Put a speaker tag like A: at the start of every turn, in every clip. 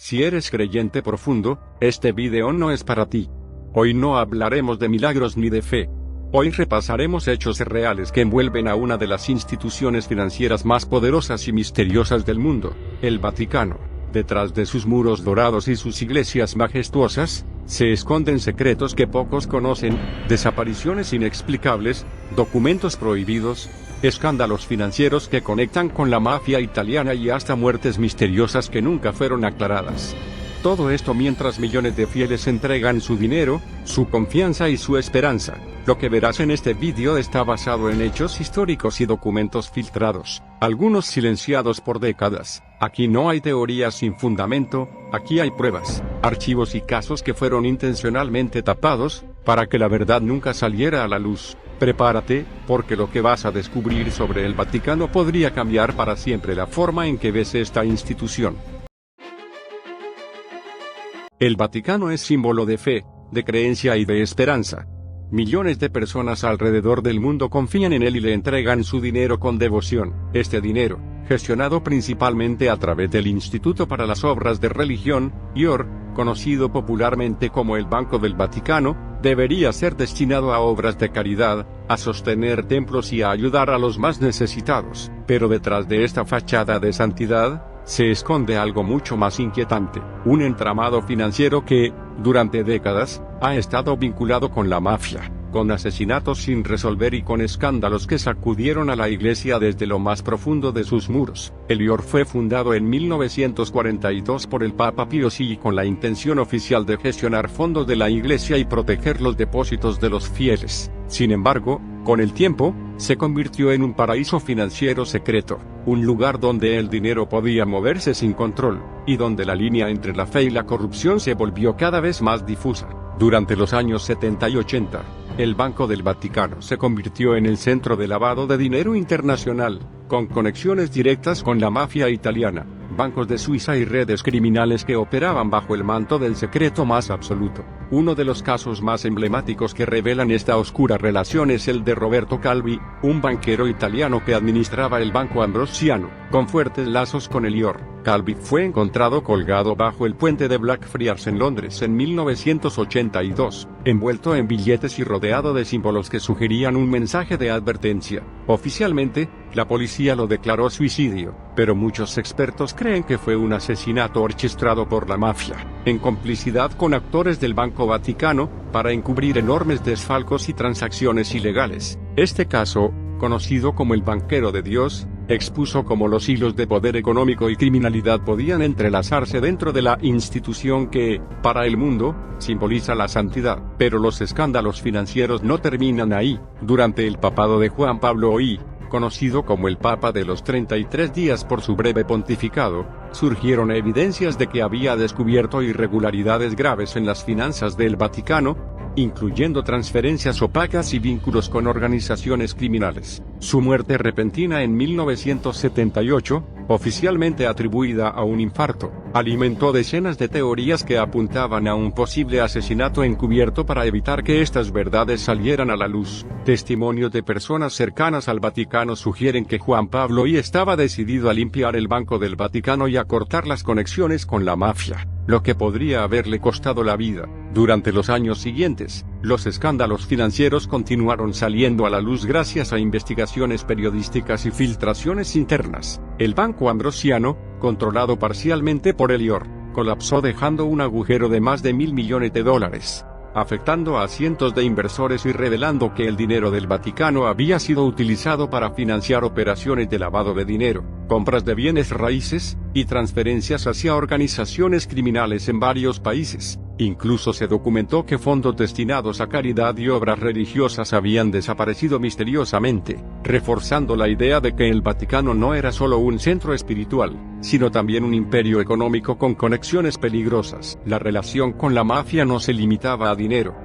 A: Si eres creyente profundo, este video no es para ti. Hoy no hablaremos de milagros ni de fe. Hoy repasaremos hechos reales que envuelven a una de las instituciones financieras más poderosas y misteriosas del mundo, el Vaticano. Detrás de sus muros dorados y sus iglesias majestuosas, se esconden secretos que pocos conocen, desapariciones inexplicables, documentos prohibidos, escándalos financieros que conectan con la mafia italiana y hasta muertes misteriosas que nunca fueron aclaradas. Todo esto mientras millones de fieles entregan su dinero, su confianza y su esperanza. Lo que verás en este vídeo está basado en hechos históricos y documentos filtrados, algunos silenciados por décadas. Aquí no hay teorías sin fundamento, aquí hay pruebas, archivos y casos que fueron intencionalmente tapados, para que la verdad nunca saliera a la luz. Prepárate, porque lo que vas a descubrir sobre el Vaticano podría cambiar para siempre la forma en que ves esta institución. El Vaticano es símbolo de fe, de creencia y de esperanza. Millones de personas alrededor del mundo confían en él y le entregan su dinero con devoción. Este dinero, gestionado principalmente a través del Instituto para las Obras de Religión, IOR, conocido popularmente como el Banco del Vaticano, debería ser destinado a obras de caridad, a sostener templos y a ayudar a los más necesitados. Pero detrás de esta fachada de santidad, se esconde algo mucho más inquietante, un entramado financiero que, durante décadas, ha estado vinculado con la mafia, con asesinatos sin resolver y con escándalos que sacudieron a la Iglesia desde lo más profundo de sus muros. El IOR fue fundado en 1942 por el Papa Pío X con la intención oficial de gestionar fondos de la Iglesia y proteger los depósitos de los fieles. Sin embargo, con el tiempo, se convirtió en un paraíso financiero secreto, un lugar donde el dinero podía moverse sin control, y donde la línea entre la fe y la corrupción se volvió cada vez más difusa. Durante los años 70 y 80, el Banco del Vaticano se convirtió en el centro de lavado de dinero internacional, con conexiones directas con la mafia italiana, bancos de Suiza y redes criminales que operaban bajo el manto del secreto más absoluto. Uno de los casos más emblemáticos que revelan esta oscura relación es el de Roberto Calvi, un banquero italiano que administraba el Banco Ambrosiano, con fuertes lazos con el IOR. Calvi fue encontrado colgado bajo el puente de Blackfriars en Londres en 1982, envuelto en billetes y rodeado de símbolos que sugerían un mensaje de advertencia. Oficialmente, la policía lo declaró suicidio, pero muchos expertos creen que fue un asesinato orquestado por la mafia, en complicidad con actores del Banco Vaticano, para encubrir enormes desfalcos y transacciones ilegales. Este caso, conocido como el banquero de Dios, expuso cómo los hilos de poder económico y criminalidad podían entrelazarse dentro de la institución que, para el mundo, simboliza la santidad. Pero los escándalos financieros no terminan ahí. Durante el papado de Juan Pablo I, conocido como el Papa de los 33 días por su breve pontificado, surgieron evidencias de que había descubierto irregularidades graves en las finanzas del Vaticano, incluyendo transferencias opacas y vínculos con organizaciones criminales. Su muerte repentina en 1978, oficialmente atribuida a un infarto, alimentó decenas de teorías que apuntaban a un posible asesinato encubierto para evitar que estas verdades salieran a la luz. Testimonios de personas cercanas al Vaticano sugieren que Juan Pablo I estaba decidido a limpiar el Banco del Vaticano y a cortar las conexiones con la mafia, lo que podría haberle costado la vida. Durante los años siguientes, los escándalos financieros continuaron saliendo a la luz gracias a investigaciones periodísticas y filtraciones internas. El Banco Ambrosiano, controlado parcialmente por el IOR, colapsó dejando un agujero de más de $1.000 millones, afectando a cientos de inversores y revelando que el dinero del Vaticano había sido utilizado para financiar operaciones de lavado de dinero, compras de bienes raíces, y transferencias hacia organizaciones criminales en varios países. Incluso se documentó que fondos destinados a caridad y obras religiosas habían desaparecido misteriosamente, reforzando la idea de que el Vaticano no era solo un centro espiritual, sino también un imperio económico con conexiones peligrosas. La relación con la mafia no se limitaba a dinero.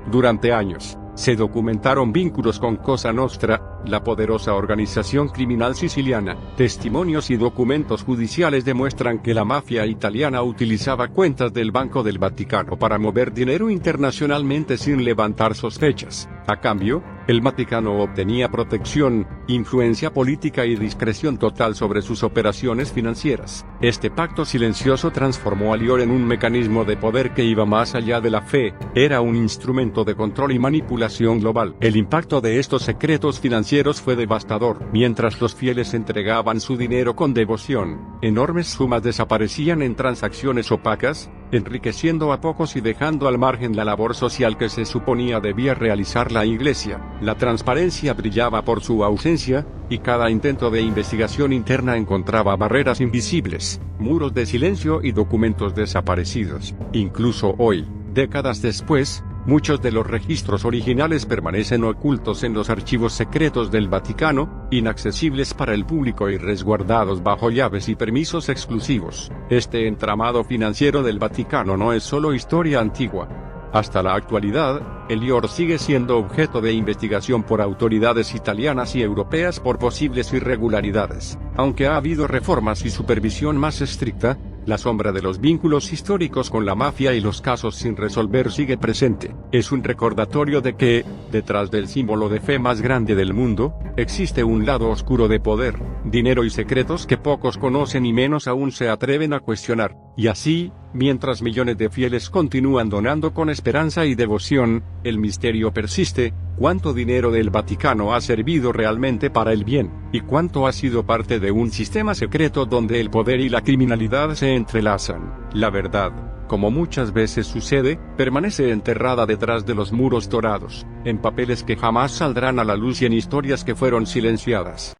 A: Durante años, se documentaron vínculos con Cosa Nostra, la poderosa organización criminal siciliana. Testimonios y documentos judiciales demuestran que la mafia italiana utilizaba cuentas del Banco del Vaticano para mover dinero internacionalmente sin levantar sospechas. A cambio, el Vaticano obtenía protección, influencia política y discreción total sobre sus operaciones financieras. Este pacto silencioso transformó a Lior en un mecanismo de poder que iba más allá de la fe, era un instrumento de control y manipulación global. El impacto de estos secretos financieros fue devastador. Mientras los fieles entregaban su dinero con devoción, enormes sumas desaparecían en transacciones opacas, enriqueciendo a pocos y dejando al margen la labor social que se suponía debía realizar la Iglesia. La transparencia brillaba por su ausencia, y cada intento de investigación interna encontraba barreras invisibles, muros de silencio y documentos desaparecidos. Incluso hoy, décadas después, muchos de los registros originales permanecen ocultos en los archivos secretos del Vaticano, inaccesibles para el público y resguardados bajo llaves y permisos exclusivos. Este entramado financiero del Vaticano no es solo historia antigua. Hasta la actualidad, el Lior sigue siendo objeto de investigación por autoridades italianas y europeas por posibles irregularidades. Aunque ha habido reformas y supervisión más estricta, la sombra de los vínculos históricos con la mafia y los casos sin resolver sigue presente. Es un recordatorio de que, detrás del símbolo de fe más grande del mundo, existe un lado oscuro de poder, dinero y secretos que pocos conocen y menos aún se atreven a cuestionar. Y así, mientras millones de fieles continúan donando con esperanza y devoción, el misterio persiste. ¿Cuánto dinero del Vaticano ha servido realmente para el bien? ¿Y cuánto ha sido parte de un sistema secreto donde el poder y la criminalidad se entrelazan? La verdad, como muchas veces sucede, permanece enterrada detrás de los muros dorados, en papeles que jamás saldrán a la luz y en historias que fueron silenciadas.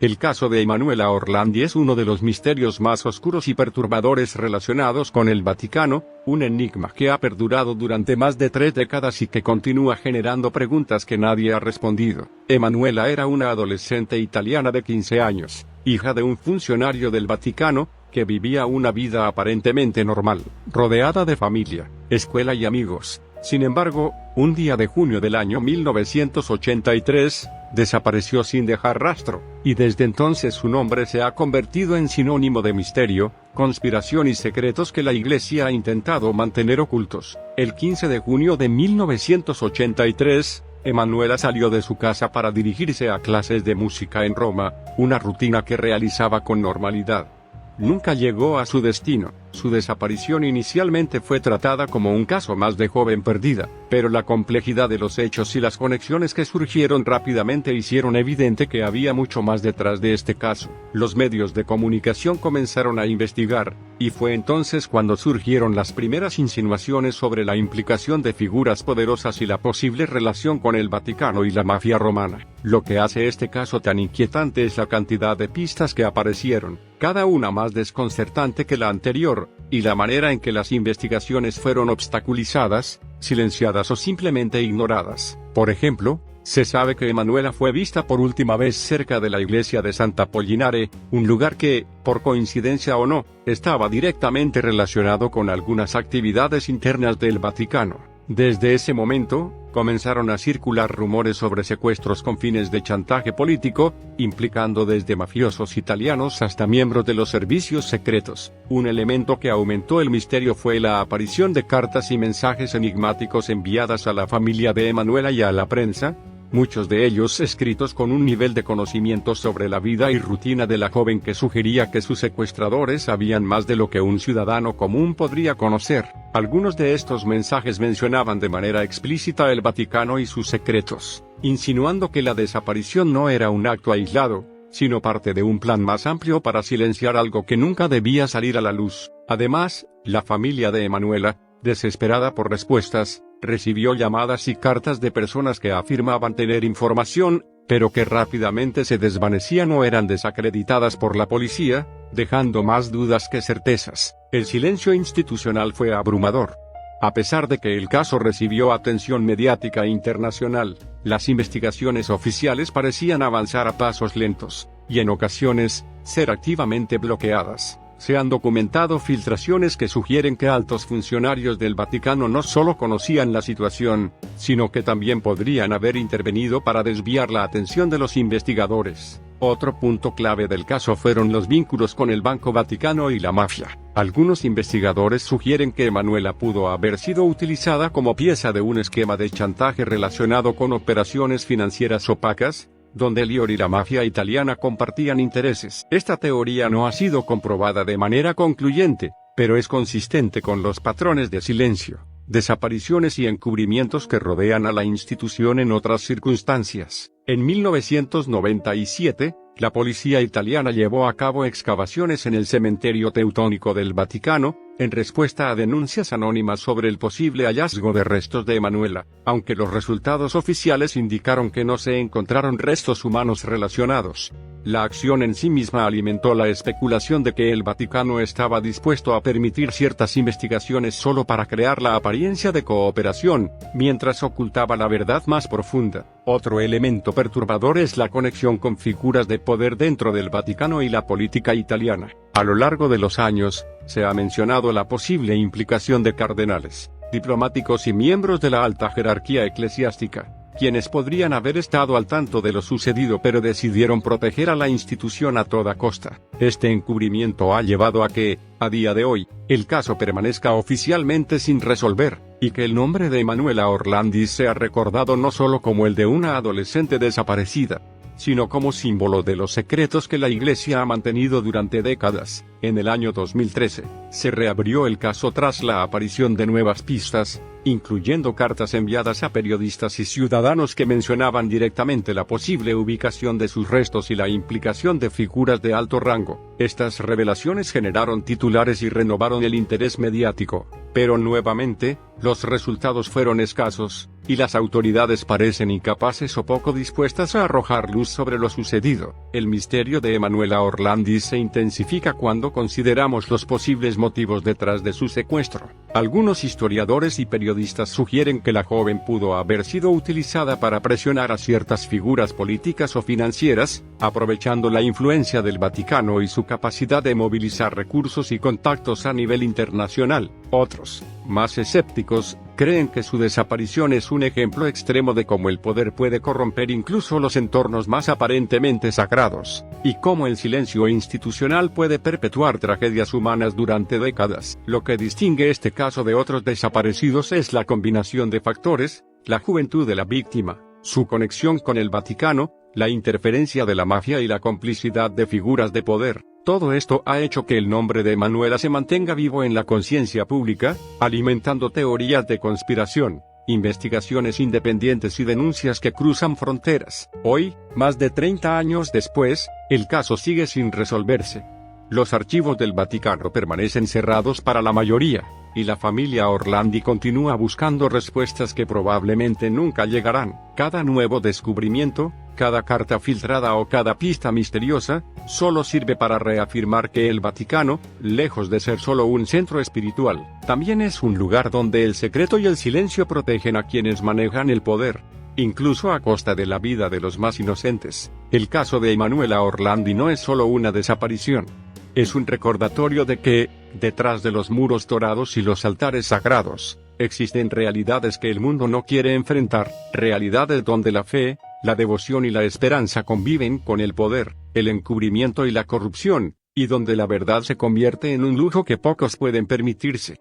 A: El caso de Emanuela Orlandi es uno de los misterios más oscuros y perturbadores relacionados con el Vaticano, un enigma que ha perdurado durante más de 3 décadas y que continúa generando preguntas que nadie ha respondido. Emanuela era una adolescente italiana de 15 años, hija de un funcionario del Vaticano, que vivía una vida aparentemente normal, rodeada de familia, escuela y amigos. Sin embargo, un día de junio del año 1983, desapareció sin dejar rastro, y desde entonces su nombre se ha convertido en sinónimo de misterio, conspiración y secretos que la Iglesia ha intentado mantener ocultos. El 15 de junio de 1983, Emanuela salió de su casa para dirigirse a clases de música en Roma, una rutina que realizaba con normalidad. Nunca llegó a su destino. Su desaparición inicialmente fue tratada como un caso más de joven perdida, pero la complejidad de los hechos y las conexiones que surgieron rápidamente hicieron evidente que había mucho más detrás de este caso. Los medios de comunicación comenzaron a investigar, y fue entonces cuando surgieron las primeras insinuaciones sobre la implicación de figuras poderosas y la posible relación con el Vaticano y la mafia romana. Lo que hace este caso tan inquietante es la cantidad de pistas que aparecieron, cada una más desconcertante que la anterior, y la manera en que las investigaciones fueron obstaculizadas, silenciadas o simplemente ignoradas. Por ejemplo, se sabe que Emanuela fue vista por última vez cerca de la iglesia de Santa Pollinare, un lugar que, por coincidencia o no, estaba directamente relacionado con algunas actividades internas del Vaticano. Desde ese momento, comenzaron a circular rumores sobre secuestros con fines de chantaje político, implicando desde mafiosos italianos hasta miembros de los servicios secretos. Un elemento que aumentó el misterio fue la aparición de cartas y mensajes enigmáticos enviadas a la familia de Emanuela y a la prensa, muchos de ellos escritos con un nivel de conocimiento sobre la vida y rutina de la joven que sugería que sus secuestradores sabían más de lo que un ciudadano común podría conocer. Algunos de estos mensajes mencionaban de manera explícita el Vaticano y sus secretos, insinuando que la desaparición no era un acto aislado, sino parte de un plan más amplio para silenciar algo que nunca debía salir a la luz. Además, la familia de Emanuela, desesperada por respuestas, recibió llamadas y cartas de personas que afirmaban tener información, pero que rápidamente se desvanecían o eran desacreditadas por la policía, dejando más dudas que certezas. El silencio institucional fue abrumador. A pesar de que el caso recibió atención mediática internacional, las investigaciones oficiales parecían avanzar a pasos lentos, y en ocasiones, ser activamente bloqueadas. Se han documentado filtraciones que sugieren que altos funcionarios del Vaticano no solo conocían la situación, sino que también podrían haber intervenido para desviar la atención de los investigadores. Otro punto clave del caso fueron los vínculos con el Banco Vaticano y la mafia. Algunos investigadores sugieren que Emanuela pudo haber sido utilizada como pieza de un esquema de chantaje relacionado con operaciones financieras opacas, donde Lior y la mafia italiana compartían intereses. Esta teoría no ha sido comprobada de manera concluyente, pero es consistente con los patrones de silencio, desapariciones y encubrimientos que rodean a la institución en otras circunstancias. En 1997, la policía italiana llevó a cabo excavaciones en el cementerio teutónico del Vaticano, en respuesta a denuncias anónimas sobre el posible hallazgo de restos de Emanuela, aunque los resultados oficiales indicaron que no se encontraron restos humanos relacionados. La acción en sí misma alimentó la especulación de que el Vaticano estaba dispuesto a permitir ciertas investigaciones solo para crear la apariencia de cooperación, mientras ocultaba la verdad más profunda. Otro elemento perturbador es la conexión con figuras de poder dentro del Vaticano y la política italiana. A lo largo de los años, se ha mencionado la posible implicación de cardenales, diplomáticos y miembros de la alta jerarquía eclesiástica, quienes podrían haber estado al tanto de lo sucedido pero decidieron proteger a la institución a toda costa. Este encubrimiento ha llevado a que, a día de hoy, el caso permanezca oficialmente sin resolver, y que el nombre de Emanuela Orlandi sea recordado no solo como el de una adolescente desaparecida, sino como símbolo de los secretos que la Iglesia ha mantenido durante décadas. En el año 2013, se reabrió el caso tras la aparición de nuevas pistas, incluyendo cartas enviadas a periodistas y ciudadanos que mencionaban directamente la posible ubicación de sus restos y la implicación de figuras de alto rango. Estas revelaciones generaron titulares y renovaron el interés mediático, pero nuevamente, los resultados fueron escasos, y las autoridades parecen incapaces o poco dispuestas a arrojar luz sobre lo sucedido. El misterio de Emanuela Orlandi se intensifica cuando consideramos los posibles motivos detrás de su secuestro. Algunos historiadores y periodistas sugieren que la joven pudo haber sido utilizada para presionar a ciertas figuras políticas o financieras, aprovechando la influencia del Vaticano y su capacidad de movilizar recursos y contactos a nivel internacional. Otros, más escépticos, creen que su desaparición es un ejemplo extremo de cómo el poder puede corromper incluso los entornos más aparentemente sagrados, y cómo el silencio institucional puede perpetuar tragedias humanas durante décadas. Lo que distingue este caso de otros desaparecidos es la combinación de factores: la juventud de la víctima, su conexión con el Vaticano, la interferencia de la mafia y la complicidad de figuras de poder. Todo esto ha hecho que el nombre de Emanuela se mantenga vivo en la conciencia pública, alimentando teorías de conspiración, investigaciones independientes y denuncias que cruzan fronteras. Hoy, más de 30 años después, el caso sigue sin resolverse. Los archivos del Vaticano permanecen cerrados para la mayoría, y la familia Orlandi continúa buscando respuestas que probablemente nunca llegarán. Cada nuevo descubrimiento, cada carta filtrada o cada pista misteriosa, solo sirve para reafirmar que el Vaticano, lejos de ser solo un centro espiritual, también es un lugar donde el secreto y el silencio protegen a quienes manejan el poder, incluso a costa de la vida de los más inocentes. El caso de Emanuela Orlandi no es solo una desaparición. Es un recordatorio de que, detrás de los muros dorados y los altares sagrados, existen realidades que el mundo no quiere enfrentar, realidades donde la fe, la devoción y la esperanza conviven con el poder, el encubrimiento y la corrupción, y donde la verdad se convierte en un lujo que pocos pueden permitirse.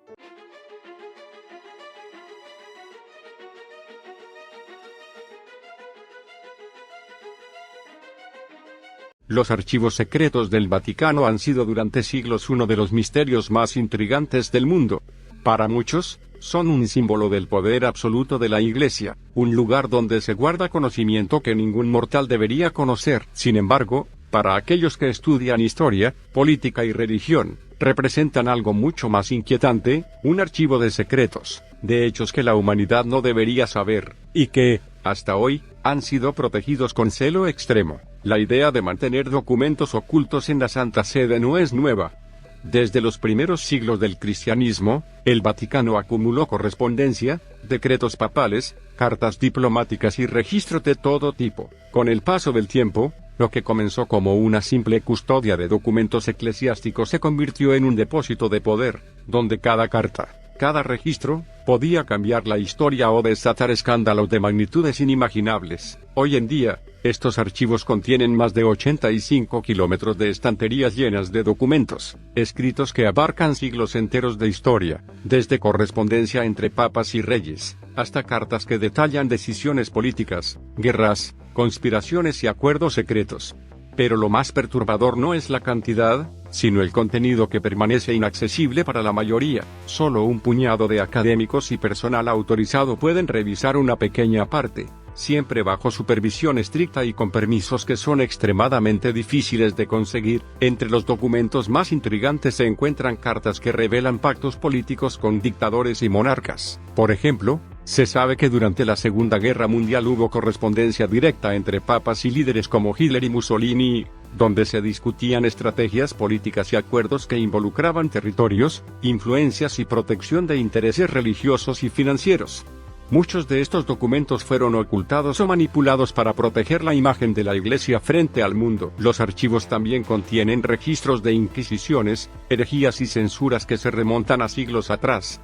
A: Los archivos secretos del Vaticano han sido durante siglos uno de los misterios más intrigantes del mundo. Para muchos, son un símbolo del poder absoluto de la Iglesia, un lugar donde se guarda conocimiento que ningún mortal debería conocer. Sin embargo, para aquellos que estudian historia, política y religión, representan algo mucho más inquietante: un archivo de secretos, de hechos que la humanidad no debería saber, y que, hasta hoy, han sido protegidos con celo extremo. La idea de mantener documentos ocultos en la Santa Sede no es nueva. Desde los primeros siglos del cristianismo, el Vaticano acumuló correspondencia, decretos papales, cartas diplomáticas y registros de todo tipo. Con el paso del tiempo, Lo que comenzó como una simple custodia de documentos eclesiásticos se convirtió en un depósito de poder, donde cada carta, cada registro, podía cambiar la historia o desatar escándalos de magnitudes inimaginables. Hoy en día, estos archivos contienen más de 85 kilómetros de estanterías llenas de documentos, escritos que abarcan siglos enteros de historia, desde correspondencia entre papas y reyes, hasta cartas que detallan decisiones políticas, guerras, conspiraciones y acuerdos secretos. Pero lo más perturbador no es la cantidad, sino el contenido que permanece inaccesible para la mayoría. Solo un puñado de académicos y personal autorizado pueden revisar una pequeña parte, siempre bajo supervisión estricta y con permisos que son extremadamente difíciles de conseguir. Entre los documentos más intrigantes se encuentran cartas que revelan pactos políticos con dictadores y monarcas. Por ejemplo, se sabe que durante la Segunda Guerra Mundial hubo correspondencia directa entre papas y líderes como Hitler y Mussolini, donde se discutían estrategias políticas y acuerdos que involucraban territorios, influencias y protección de intereses religiosos y financieros. Muchos de estos documentos fueron ocultados o manipulados para proteger la imagen de la Iglesia frente al mundo. Los archivos también contienen registros de inquisiciones, herejías y censuras que se remontan a siglos atrás.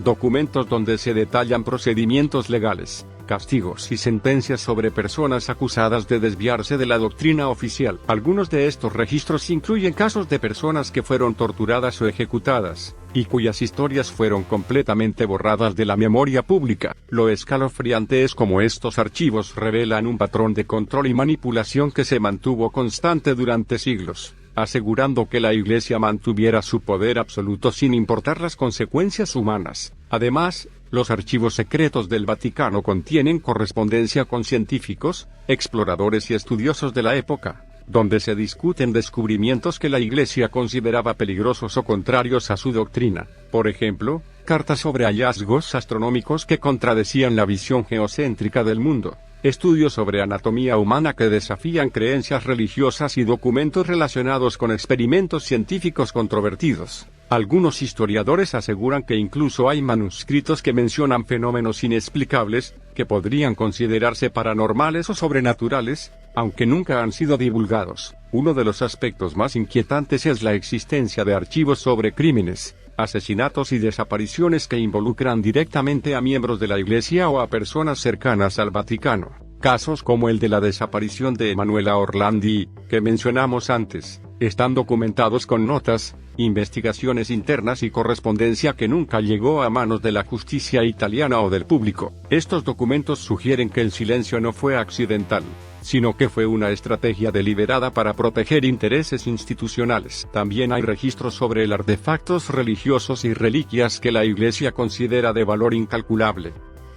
A: Documentos donde se detallan procedimientos legales, castigos y sentencias sobre personas acusadas de desviarse de la doctrina oficial. Algunos de estos registros incluyen casos de personas que fueron torturadas o ejecutadas, y cuyas historias fueron completamente borradas de la memoria pública. Lo escalofriante es cómo estos archivos revelan un patrón de control y manipulación que se mantuvo constante durante siglos, asegurando que la Iglesia mantuviera su poder absoluto sin importar las consecuencias humanas. Además, los archivos secretos del Vaticano contienen correspondencia con científicos, exploradores y estudiosos de la época, donde se discuten descubrimientos que la Iglesia consideraba peligrosos o contrarios a su doctrina. Por ejemplo, cartas sobre hallazgos astronómicos que contradecían la visión geocéntrica del mundo, estudios sobre anatomía humana que desafían creencias religiosas y documentos relacionados con experimentos científicos controvertidos. Algunos historiadores aseguran que incluso hay manuscritos que mencionan fenómenos inexplicables, que podrían considerarse paranormales o sobrenaturales, aunque nunca han sido divulgados. Uno de los aspectos más inquietantes es la existencia de archivos sobre crímenes, asesinatos y desapariciones que involucran directamente a miembros de la Iglesia o a personas cercanas al Vaticano. Casos como el de la desaparición de Emanuela Orlandi, que mencionamos antes, están documentados con notas, investigaciones internas y correspondencia que nunca llegó a manos de la justicia italiana o del público. Estos documentos sugieren que el silencio no fue accidental, sino que fue una estrategia deliberada para proteger intereses institucionales. También hay registros sobre el artefactos religiosos y reliquias que la Iglesia considera de valor incalculable,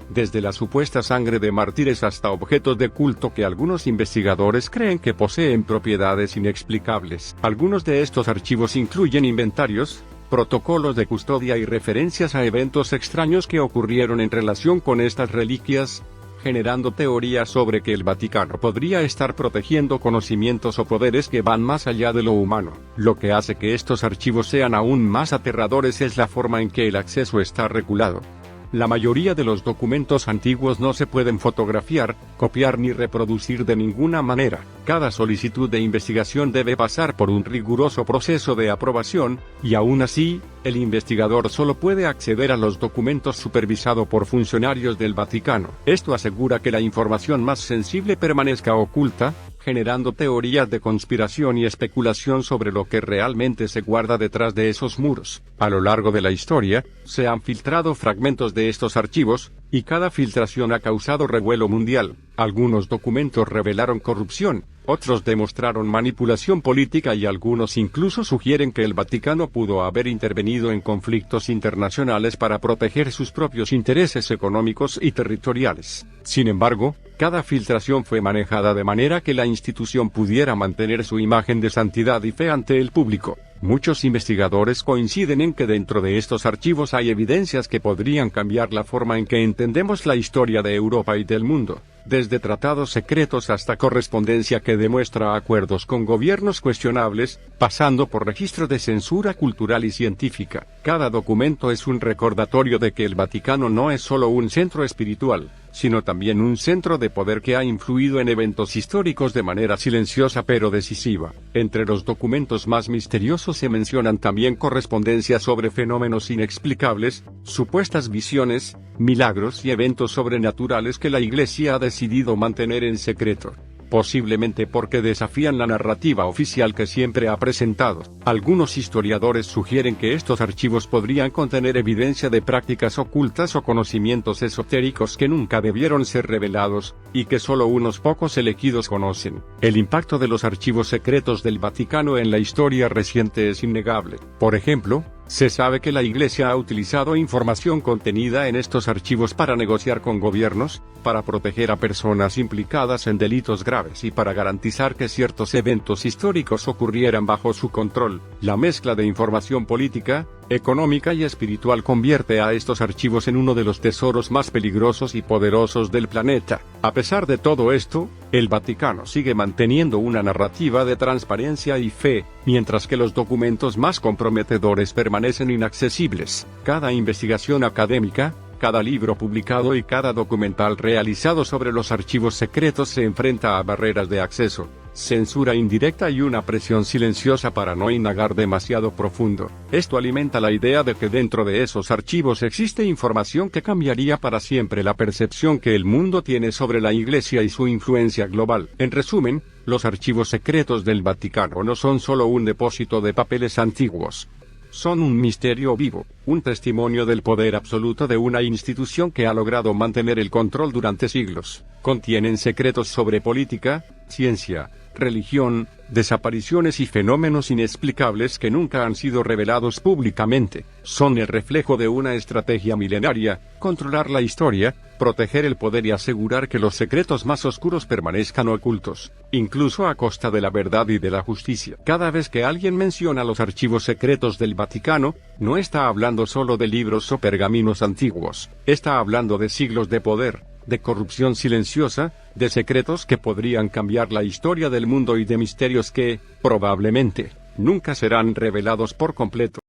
A: desde la supuesta sangre de mártires hasta objetos de culto que algunos investigadores creen que poseen propiedades inexplicables. Algunos de estos archivos incluyen inventarios, protocolos de custodia y referencias a eventos extraños que ocurrieron en relación con estas reliquias, generando teorías sobre que el Vaticano podría estar protegiendo conocimientos o poderes que van más allá de lo humano. Lo que hace que estos archivos sean aún más aterradores es la forma en que el acceso está regulado. La mayoría de los documentos antiguos no se pueden fotografiar, copiar ni reproducir de ninguna manera. Cada solicitud de investigación debe pasar por un riguroso proceso de aprobación, y aún así, el investigador solo puede acceder a los documentos supervisado por funcionarios del Vaticano. Esto asegura que la información más sensible permanezca oculta, generando teorías de conspiración y especulación sobre lo que realmente se guarda detrás de esos muros. A lo largo de la historia, se han filtrado fragmentos de estos archivos, y cada filtración ha causado revuelo mundial. Algunos documentos revelaron corrupción, otros demostraron manipulación política y algunos incluso sugieren que el Vaticano pudo haber intervenido en conflictos internacionales para proteger sus propios intereses económicos y territoriales. Sin embargo, cada filtración fue manejada de manera que la institución pudiera mantener su imagen de santidad y fe ante el público. Muchos investigadores coinciden en que dentro de estos archivos hay evidencias que podrían cambiar la forma en que entendemos la historia de Europa y del mundo. desde tratados secretos hasta correspondencia que demuestra acuerdos con gobiernos cuestionables, pasando por registros de censura cultural y científica. Cada documento es un recordatorio de que el Vaticano no es solo un centro espiritual, sino también un centro de poder que ha influido en eventos históricos de manera silenciosa pero decisiva. Entre los documentos más misteriosos se mencionan también correspondencias sobre fenómenos inexplicables, supuestas visiones, milagros y eventos sobrenaturales que la Iglesia ha decidido mantener en secreto, posiblemente porque desafían la narrativa oficial que siempre ha presentado. Algunos historiadores sugieren que estos archivos podrían contener evidencia de prácticas ocultas o conocimientos esotéricos que nunca debieron ser revelados, y que solo unos pocos elegidos conocen. El impacto de los archivos secretos del Vaticano en la historia reciente es innegable. Por ejemplo, se sabe que la Iglesia ha utilizado información contenida en estos archivos para negociar con gobiernos, para proteger a personas implicadas en delitos graves y para garantizar que ciertos eventos históricos ocurrieran bajo su control. La mezcla de información política, económica y espiritual convierte a estos archivos en uno de los tesoros más peligrosos y poderosos del planeta. A pesar de todo esto, el Vaticano sigue manteniendo una narrativa de transparencia y fe, mientras que los documentos más comprometedores permanecen inaccesibles. Cada investigación académica, cada libro publicado y cada documental realizado sobre los archivos secretos se enfrenta a barreras de acceso, censura indirecta y una presión silenciosa para no indagar demasiado profundo. Esto alimenta la idea de que dentro de esos archivos existe información que cambiaría para siempre la percepción que el mundo tiene sobre la Iglesia y su influencia global. En resumen, los archivos secretos del Vaticano no son solo un depósito de papeles antiguos. Son un misterio vivo, un testimonio del poder absoluto de una institución que ha logrado mantener el control durante siglos. Contienen secretos sobre política, ciencia, religión, desapariciones y fenómenos inexplicables que nunca han sido revelados públicamente. Son el reflejo de una estrategia milenaria: controlar la historia, proteger el poder y asegurar que los secretos más oscuros permanezcan ocultos, incluso a costa de la verdad y de la justicia. Cada vez que alguien menciona los archivos secretos del Vaticano, no está hablando solo de libros o pergaminos antiguos, está hablando de siglos de poder, de corrupción silenciosa, de secretos que podrían cambiar la historia del mundo y de misterios que, probablemente, nunca serán revelados por completo.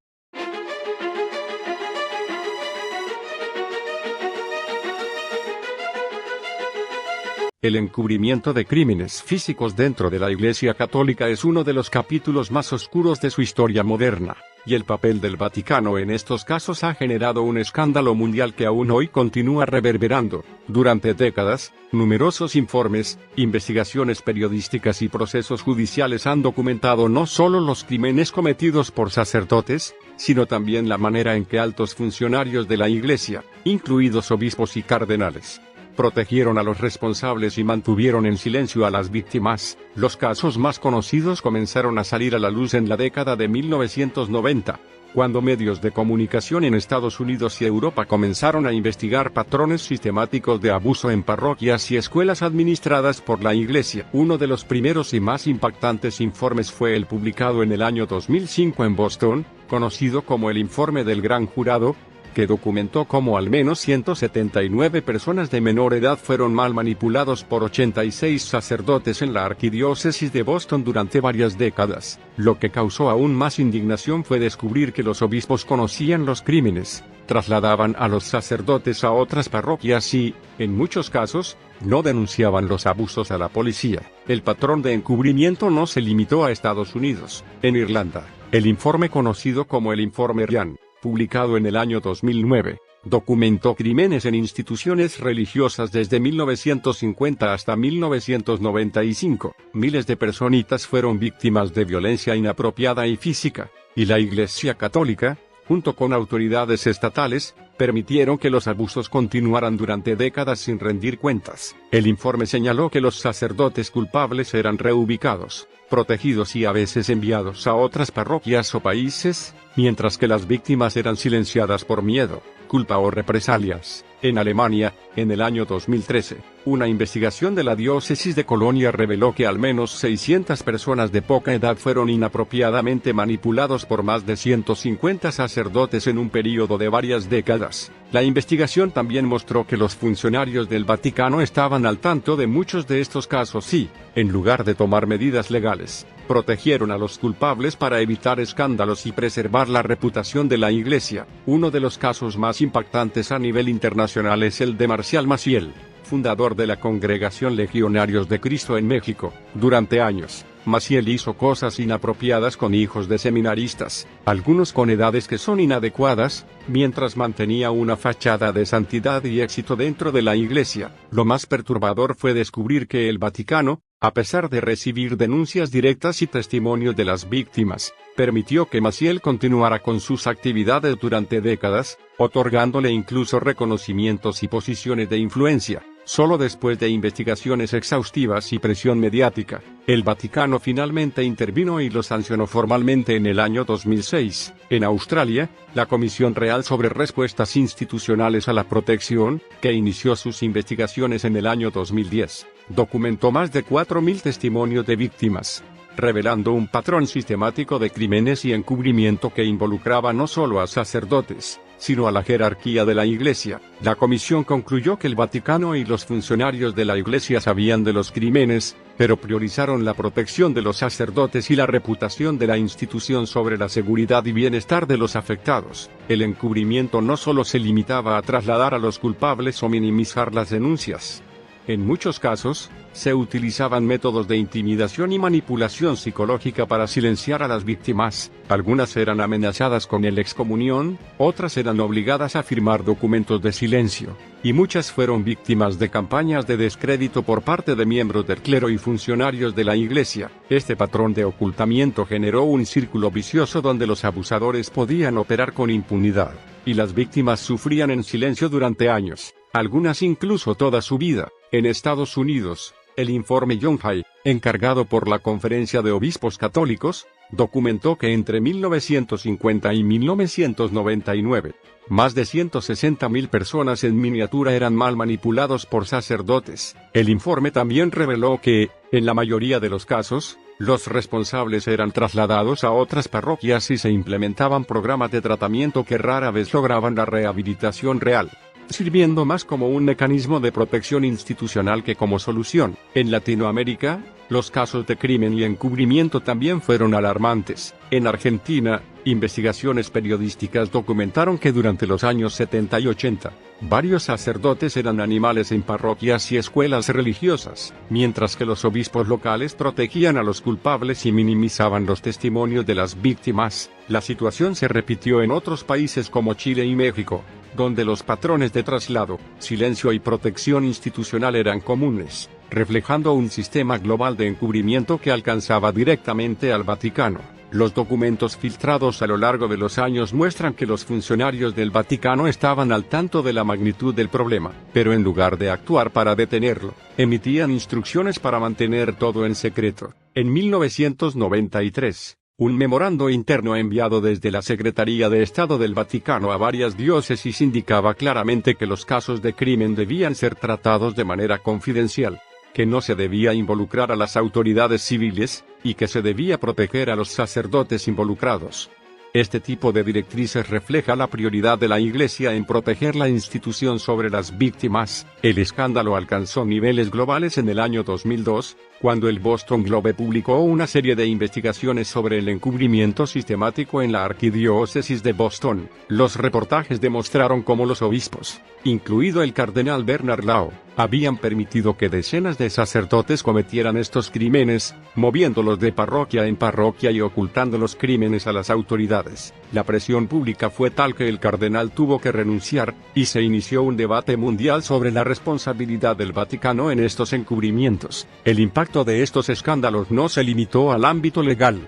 A: El encubrimiento de crímenes físicos dentro de la Iglesia Católica es uno de los capítulos más oscuros de su historia moderna, y el papel del Vaticano en estos casos ha generado un escándalo mundial que aún hoy continúa reverberando. Durante décadas, numerosos informes, investigaciones periodísticas y procesos judiciales han documentado no solo los crímenes cometidos por sacerdotes, sino también la manera en que altos funcionarios de la Iglesia, incluidos obispos y cardenales, protegieron a los responsables y mantuvieron en silencio a las víctimas. Los casos más conocidos comenzaron a salir a la luz en la década de 1990, cuando medios de comunicación en Estados Unidos y Europa comenzaron a investigar patrones sistemáticos de abuso en parroquias y escuelas administradas por la Iglesia. Uno de los primeros y más impactantes informes fue el publicado en el año 2005 en Boston, conocido como el Informe del Gran Jurado, que documentó cómo al menos 179 personas de menor edad fueron mal manipulados por 86 sacerdotes en la arquidiócesis de Boston durante varias décadas. Lo que causó aún más indignación fue descubrir que los obispos conocían los crímenes, trasladaban a los sacerdotes a otras parroquias y, en muchos casos, no denunciaban los abusos a la policía. El patrón de encubrimiento no se limitó a Estados Unidos. En Irlanda, el informe conocido como el Informe Ryan, publicado en el año 2009, documentó crímenes en instituciones religiosas desde 1950 hasta 1995. Miles de personitas fueron víctimas de violencia inapropiada y física, y la Iglesia Católica, junto con autoridades estatales, permitieron que los abusos continuaran durante décadas sin rendir cuentas. El informe señaló que los sacerdotes culpables eran reubicados, protegidos y a veces enviados a otras parroquias o países, mientras que las víctimas eran silenciadas por miedo, culpa o represalias. En Alemania, en el año 2013, Una investigación de la diócesis de Colonia reveló que al menos 600 personas de poca edad fueron inapropiadamente manipulados por más de 150 sacerdotes en un período de varias décadas. La investigación también mostró que los funcionarios del Vaticano estaban al tanto de muchos de estos casos y, en lugar de tomar medidas legales, protegieron a los culpables para evitar escándalos y preservar la reputación de la Iglesia. Uno de los casos más impactantes a nivel internacional es el de Marcial Maciel, fundador de la Congregación Legionarios de Cristo en México. Durante años, Maciel hizo cosas inapropiadas con hijos de seminaristas, algunos con edades que son inadecuadas, mientras mantenía una fachada de santidad y éxito dentro de la Iglesia. Lo más perturbador fue descubrir que el Vaticano, a pesar de recibir denuncias directas y testimonios de las víctimas, permitió que Maciel continuara con sus actividades durante décadas, otorgándole incluso reconocimientos y posiciones de influencia. Solo después de investigaciones exhaustivas y presión mediática, el Vaticano finalmente intervino y lo sancionó formalmente en el año 2006. En Australia, la Comisión Real sobre Respuestas Institucionales a la Protección, que inició sus investigaciones en el año 2010, documentó más de 4.000 testimonios de víctimas, revelando un patrón sistemático de crímenes y encubrimiento que involucraba no solo a sacerdotes, sino a la jerarquía de la Iglesia. La comisión concluyó que el Vaticano y los funcionarios de la Iglesia sabían de los crímenes, pero priorizaron la protección de los sacerdotes y la reputación de la institución sobre la seguridad y bienestar de los afectados. El encubrimiento no solo se limitaba a trasladar a los culpables o minimizar las denuncias. En muchos casos, se utilizaban métodos de intimidación y manipulación psicológica para silenciar a las víctimas. Algunas eran amenazadas con el excomunión, otras eran obligadas a firmar documentos de silencio, y muchas fueron víctimas de campañas de descrédito por parte de miembros del clero y funcionarios de la Iglesia. Este patrón de ocultamiento generó un círculo vicioso donde los abusadores podían operar con impunidad, y las víctimas sufrían en silencio durante años, algunas incluso toda su vida. En Estados Unidos, el informe John Hay, encargado por la Conferencia de Obispos Católicos, documentó que entre 1950 y 1999, más de 160.000 personas en miniatura eran mal manipulados por sacerdotes. El informe también reveló que, en la mayoría de los casos, los responsables eran trasladados a otras parroquias y se implementaban programas de tratamiento que rara vez lograban la rehabilitación real, sirviendo más como un mecanismo de protección institucional que como solución. En Latinoamérica, los casos de crimen y encubrimiento también fueron alarmantes. En Argentina, investigaciones periodísticas documentaron que durante los años 70 y 80, varios sacerdotes eran animales en parroquias y escuelas religiosas, mientras que los obispos locales protegían a los culpables y minimizaban los testimonios de las víctimas. La situación se repitió en otros países como Chile y México, donde los patrones de traslado, silencio y protección institucional eran comunes, reflejando un sistema global de encubrimiento que alcanzaba directamente al Vaticano. Los documentos filtrados a lo largo de los años muestran que los funcionarios del Vaticano estaban al tanto de la magnitud del problema, pero en lugar de actuar para detenerlo, emitían instrucciones para mantener todo en secreto. En 1993, un memorando interno enviado desde la Secretaría de Estado del Vaticano a varias diócesis indicaba claramente que los casos de crimen debían ser tratados de manera confidencial, que no se debía involucrar a las autoridades civiles, y que se debía proteger a los sacerdotes involucrados. Este tipo de directrices refleja la prioridad de la Iglesia en proteger la institución sobre las víctimas. El escándalo alcanzó niveles globales en el año 2002, cuando el Boston Globe publicó una serie de investigaciones sobre el encubrimiento sistemático en la arquidiócesis de Boston. Los reportajes demostraron cómo los obispos, incluido el cardenal Bernard Law, habían permitido que decenas de sacerdotes cometieran estos crímenes, moviéndolos de parroquia en parroquia y ocultando los crímenes a las autoridades. La presión pública fue tal que el cardenal tuvo que renunciar, y se inició un debate mundial sobre la responsabilidad del Vaticano en estos encubrimientos. El impacto de estos escándalos no se limitó al ámbito legal.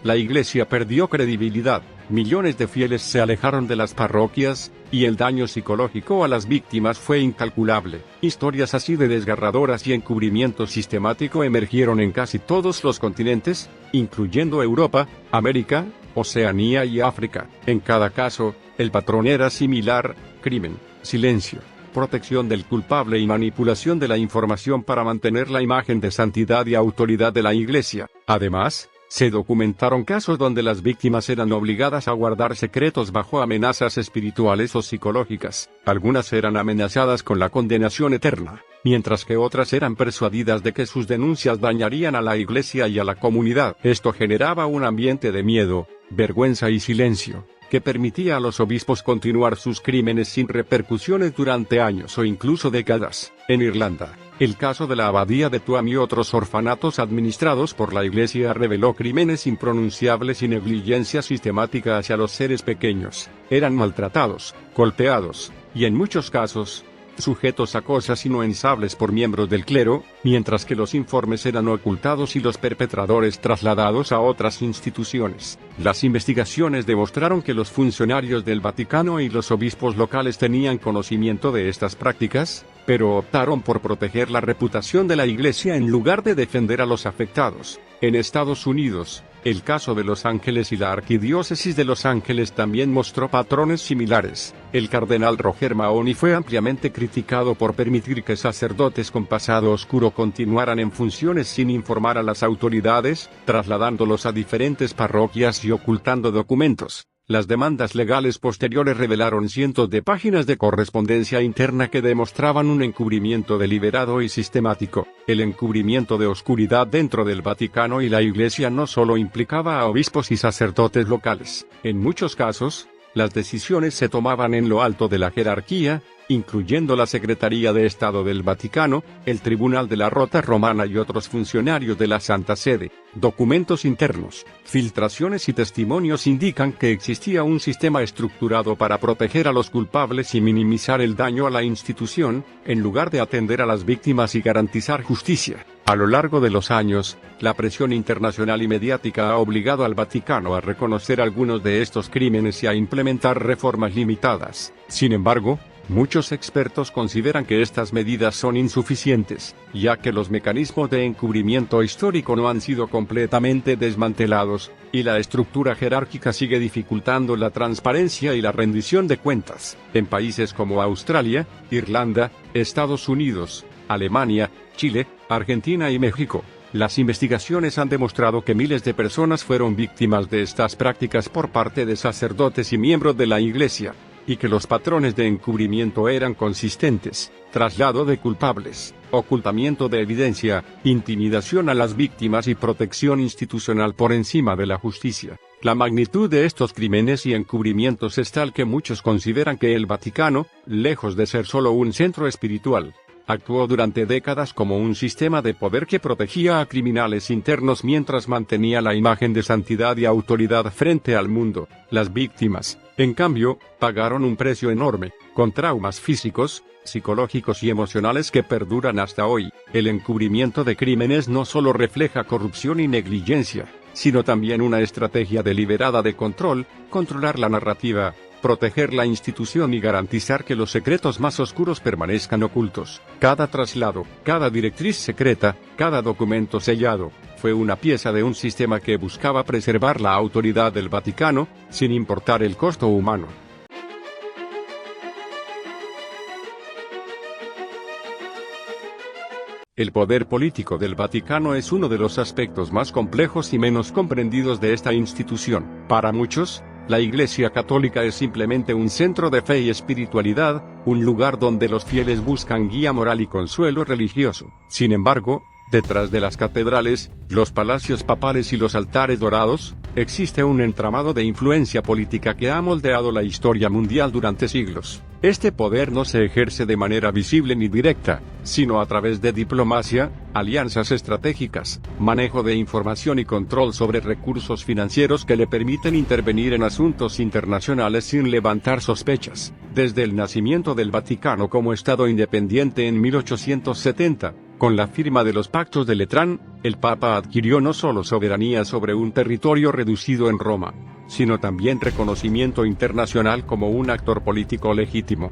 A: La Iglesia perdió credibilidad, millones de fieles se alejaron de las parroquias, y el daño psicológico a las víctimas fue incalculable. Historias así de desgarradoras y encubrimiento sistemático emergieron en casi todos los continentes, incluyendo Europa, América, Oceanía y África. En cada caso, el patrón era similar: crimen, silencio, protección del culpable y manipulación de la información para mantener la imagen de santidad y autoridad de la Iglesia. Además, se documentaron casos donde las víctimas eran obligadas a guardar secretos bajo amenazas espirituales o psicológicas. Algunas eran amenazadas con la condenación eterna, mientras que otras eran persuadidas de que sus denuncias dañarían a la Iglesia y a la comunidad. Esto generaba un ambiente de miedo, vergüenza y silencio, que permitía a los obispos continuar sus crímenes sin repercusiones durante años o incluso décadas. En Irlanda, el caso de la abadía de Tuam y otros orfanatos administrados por la Iglesia reveló crímenes impronunciables y negligencia sistemática hacia los seres pequeños. Eran maltratados, golpeados, y en muchos casos, sujetos a cosas inofensables por miembros del clero, mientras que los informes eran ocultados y los perpetradores trasladados a otras instituciones. Las investigaciones demostraron que los funcionarios del Vaticano y los obispos locales tenían conocimiento de estas prácticas, pero optaron por proteger la reputación de la Iglesia en lugar de defender a los afectados. En Estados Unidos, el caso de Los Ángeles y la Arquidiócesis de Los Ángeles también mostró patrones similares. El cardenal Roger Mahony fue ampliamente criticado por permitir que sacerdotes con pasado oscuro continuaran en funciones sin informar a las autoridades, trasladándolos a diferentes parroquias y ocultando documentos. Las demandas legales posteriores revelaron cientos de páginas de correspondencia interna que demostraban un encubrimiento deliberado y sistemático. El encubrimiento de oscuridad dentro del Vaticano y la Iglesia no solo implicaba a obispos y sacerdotes locales. En muchos casos, las decisiones se tomaban en lo alto de la jerarquía, incluyendo la Secretaría de Estado del Vaticano, el Tribunal de la Rota Romana y otros funcionarios de la Santa Sede. Documentos internos, filtraciones y testimonios indican que existía un sistema estructurado para proteger a los culpables y minimizar el daño a la institución, en lugar de atender a las víctimas y garantizar justicia. A lo largo de los años, la presión internacional y mediática ha obligado al Vaticano a reconocer algunos de estos crímenes y a implementar reformas limitadas. Sin embargo, muchos expertos consideran que estas medidas son insuficientes, ya que los mecanismos de encubrimiento histórico no han sido completamente desmantelados, y la estructura jerárquica sigue dificultando la transparencia y la rendición de cuentas. En países como Australia, Irlanda, Estados Unidos, Alemania, Chile, Argentina y México, las investigaciones han demostrado que miles de personas fueron víctimas de estas prácticas por parte de sacerdotes y miembros de la Iglesia, y que los patrones de encubrimiento eran consistentes: traslado de culpables, ocultamiento de evidencia, intimidación a las víctimas y protección institucional por encima de la justicia. La magnitud de estos crímenes y encubrimientos es tal que muchos consideran que el Vaticano, lejos de ser solo un centro espiritual, actuó durante décadas como un sistema de poder que protegía a criminales internos mientras mantenía la imagen de santidad y autoridad frente al mundo. Las víctimas, en cambio, pagaron un precio enorme, con traumas físicos, psicológicos y emocionales que perduran hasta hoy. El encubrimiento de crímenes no solo refleja corrupción y negligencia, sino también una estrategia deliberada de controlar la narrativa, proteger la institución y garantizar que los secretos más oscuros permanezcan ocultos. Cada traslado, cada directriz secreta, cada documento sellado, fue una pieza de un sistema que buscaba preservar la autoridad del Vaticano, sin importar el costo humano. El poder político del Vaticano es uno de los aspectos más complejos y menos comprendidos de esta institución. Para muchos, la Iglesia Católica es simplemente un centro de fe y espiritualidad, un lugar donde los fieles buscan guía moral y consuelo religioso. Sin embargo, detrás de las catedrales, los palacios papales y los altares dorados, existe un entramado de influencia política que ha moldeado la historia mundial durante siglos. Este poder no se ejerce de manera visible ni directa, sino a través de diplomacia, alianzas estratégicas, manejo de información y control sobre recursos financieros que le permiten intervenir en asuntos internacionales sin levantar sospechas. Desde el nacimiento del Vaticano como Estado independiente en 1870, con la firma de los Pactos de Letrán, el Papa adquirió no solo soberanía sobre un territorio reducido en Roma, sino también reconocimiento internacional como un actor político legítimo.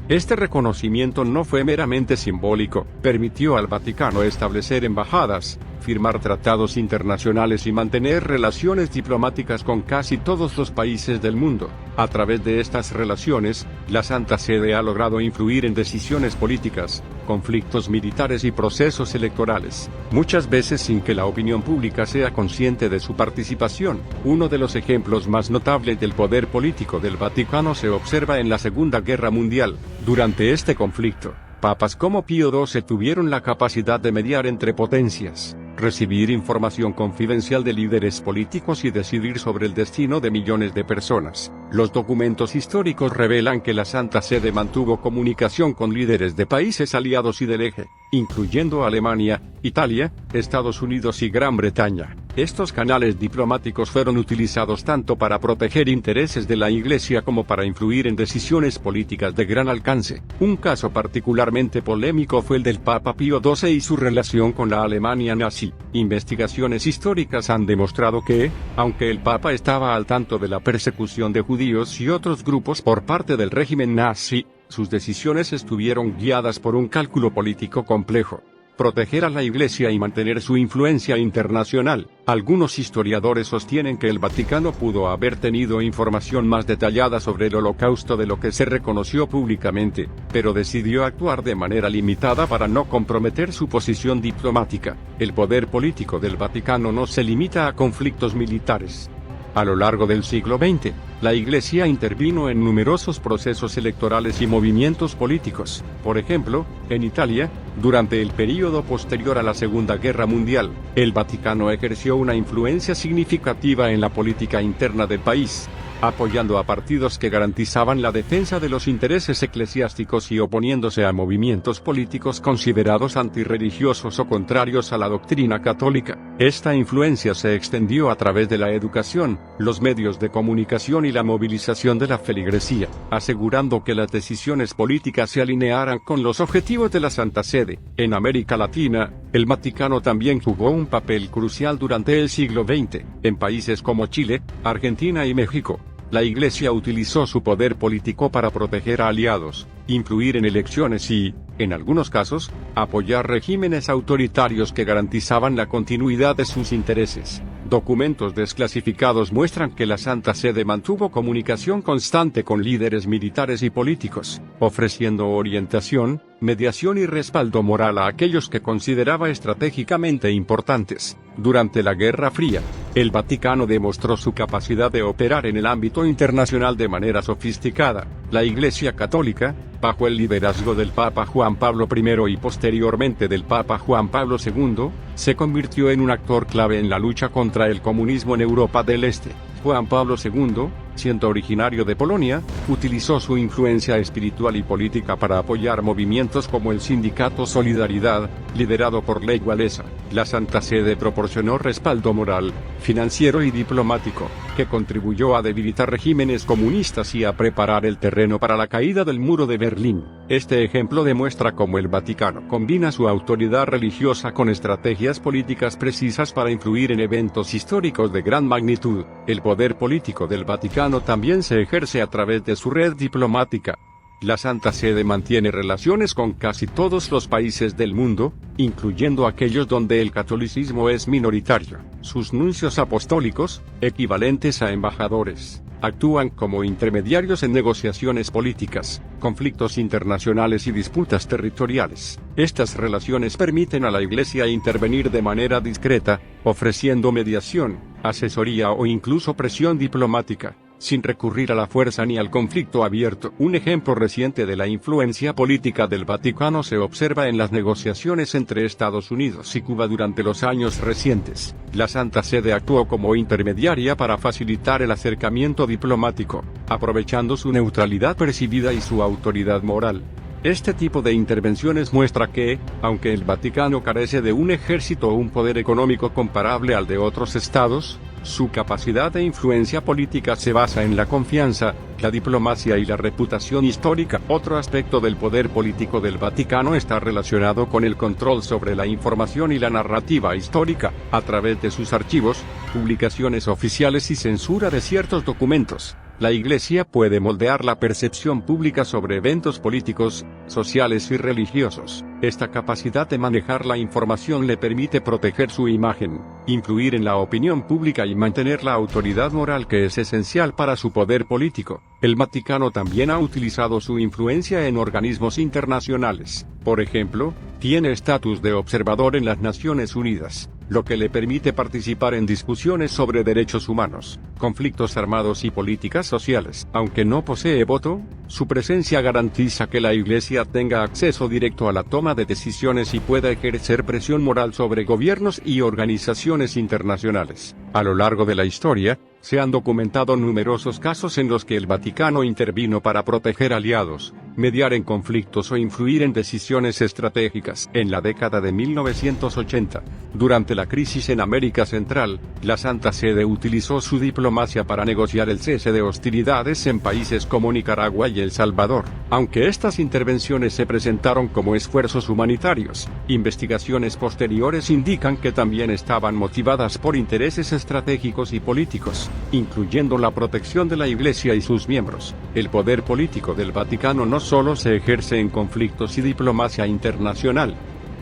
A: Este reconocimiento no fue meramente simbólico, permitió al Vaticano establecer embajadas, firmar tratados internacionales y mantener relaciones diplomáticas con casi todos los países del mundo. A través de estas relaciones, la Santa Sede ha logrado influir en decisiones políticas, conflictos militares y procesos electorales, muchas veces sin que la opinión pública sea consciente de su participación. Uno de los ejemplos más notables del poder político del Vaticano se observa en la Segunda Guerra Mundial. Durante este conflicto, papas como Pío XII tuvieron la capacidad de mediar entre potencias, recibir información confidencial de líderes políticos y decidir sobre el destino de millones de personas. Los documentos históricos revelan que la Santa Sede mantuvo comunicación con líderes de países aliados y del eje, incluyendo Alemania, Italia, Estados Unidos y Gran Bretaña. Estos canales diplomáticos fueron utilizados tanto para proteger intereses de la Iglesia como para influir en decisiones políticas de gran alcance. Un caso particularmente polémico fue el del Papa Pío XII y su relación con la Alemania nazi. Investigaciones históricas han demostrado que, aunque el Papa estaba al tanto de la persecución de judíos y otros grupos por parte del régimen nazi, sus decisiones estuvieron guiadas por un cálculo político complejo: proteger a la Iglesia y mantener su influencia internacional. Algunos historiadores sostienen que el Vaticano pudo haber tenido información más detallada sobre el Holocausto de lo que se reconoció públicamente, pero decidió actuar de manera limitada para no comprometer su posición diplomática. El poder político del Vaticano no se limita a conflictos militares. A lo largo del siglo XX, la Iglesia intervino en numerosos procesos electorales y movimientos políticos. Por ejemplo, en Italia, durante el período posterior a la Segunda Guerra Mundial, el Vaticano ejerció una influencia significativa en la política interna del país, apoyando a partidos que garantizaban la defensa de los intereses eclesiásticos y oponiéndose a movimientos políticos considerados antirreligiosos o contrarios a la doctrina católica. Esta influencia se extendió a través de la educación, los medios de comunicación y la movilización de la feligresía, asegurando que las decisiones políticas se alinearan con los objetivos de la Santa Sede. En América Latina, el Vaticano también jugó un papel crucial durante el siglo XX. En países como Chile, Argentina y México, la Iglesia utilizó su poder político para proteger a aliados, influir en elecciones y, en algunos casos, apoyar regímenes autoritarios que garantizaban la continuidad de sus intereses. Documentos desclasificados muestran que la Santa Sede mantuvo comunicación constante con líderes militares y políticos, ofreciendo orientación, mediación y respaldo moral a aquellos que consideraba estratégicamente importantes. Durante la Guerra Fría, el Vaticano demostró su capacidad de operar en el ámbito internacional de manera sofisticada. La Iglesia Católica, bajo el liderazgo del Papa Juan Pablo I y posteriormente del Papa Juan Pablo II, se convirtió en un actor clave en la lucha contra el comunismo en Europa del Este. Juan Pablo II, siendo originario de Polonia, utilizó su influencia espiritual y política para apoyar movimientos como el Sindicato Solidaridad, liderado por Lech Walesa. La Santa Sede proporcionó respaldo moral, financiero y diplomático, que contribuyó a debilitar regímenes comunistas y a preparar el terreno para la caída del muro de Berlín. Este ejemplo demuestra cómo el Vaticano combina su autoridad religiosa con estrategias políticas precisas para influir en eventos históricos de gran magnitud. El poder político del Vaticano también se ejerce a través de su red diplomática. La Santa Sede mantiene relaciones con casi todos los países del mundo, incluyendo aquellos donde el catolicismo es minoritario. Sus nuncios apostólicos, equivalentes a embajadores, actúan como intermediarios en negociaciones políticas, conflictos internacionales y disputas territoriales. Estas relaciones permiten a la Iglesia intervenir de manera discreta, ofreciendo mediación, asesoría o incluso presión diplomática, sin recurrir a la fuerza ni al conflicto abierto. Un ejemplo reciente de la influencia política del Vaticano se observa en las negociaciones entre Estados Unidos y Cuba durante los años recientes. La Santa Sede actuó como intermediaria para facilitar el acercamiento diplomático, aprovechando su neutralidad percibida y su autoridad moral. Este tipo de intervenciones muestra que, aunque el Vaticano carece de un ejército o un poder económico comparable al de otros estados, su capacidad de influencia política se basa en la confianza, la diplomacia y la reputación histórica. Otro aspecto del poder político del Vaticano está relacionado con el control sobre la información y la narrativa histórica, a través de sus archivos, publicaciones oficiales y censura de ciertos documentos. La Iglesia puede moldear la percepción pública sobre eventos políticos, sociales y religiosos. Esta capacidad de manejar la información le permite proteger su imagen, influir en la opinión pública y mantener la autoridad moral que es esencial para su poder político. El Vaticano también ha utilizado su influencia en organismos internacionales. Por ejemplo, tiene estatus de observador en las Naciones Unidas, lo que le permite participar en discusiones sobre derechos humanos, conflictos armados y políticas sociales. Aunque no posee voto, su presencia garantiza que la Iglesia tenga acceso directo a la toma de decisiones y pueda ejercer presión moral sobre gobiernos y organizaciones internacionales. A lo largo de la historia, se han documentado numerosos casos en los que el Vaticano intervino para proteger aliados, mediar en conflictos o influir en decisiones estratégicas. En la década de 1980, durante la crisis en América Central, la Santa Sede utilizó su diplomacia para negociar el cese de hostilidades en países como Nicaragua y El Salvador. Aunque estas intervenciones se presentaron como esfuerzos humanitarios, investigaciones posteriores indican que también estaban motivadas por intereses estratégicos y políticos, incluyendo la protección de la Iglesia y sus miembros. El poder político del Vaticano no solo se ejerce en conflictos y diplomacia internacional,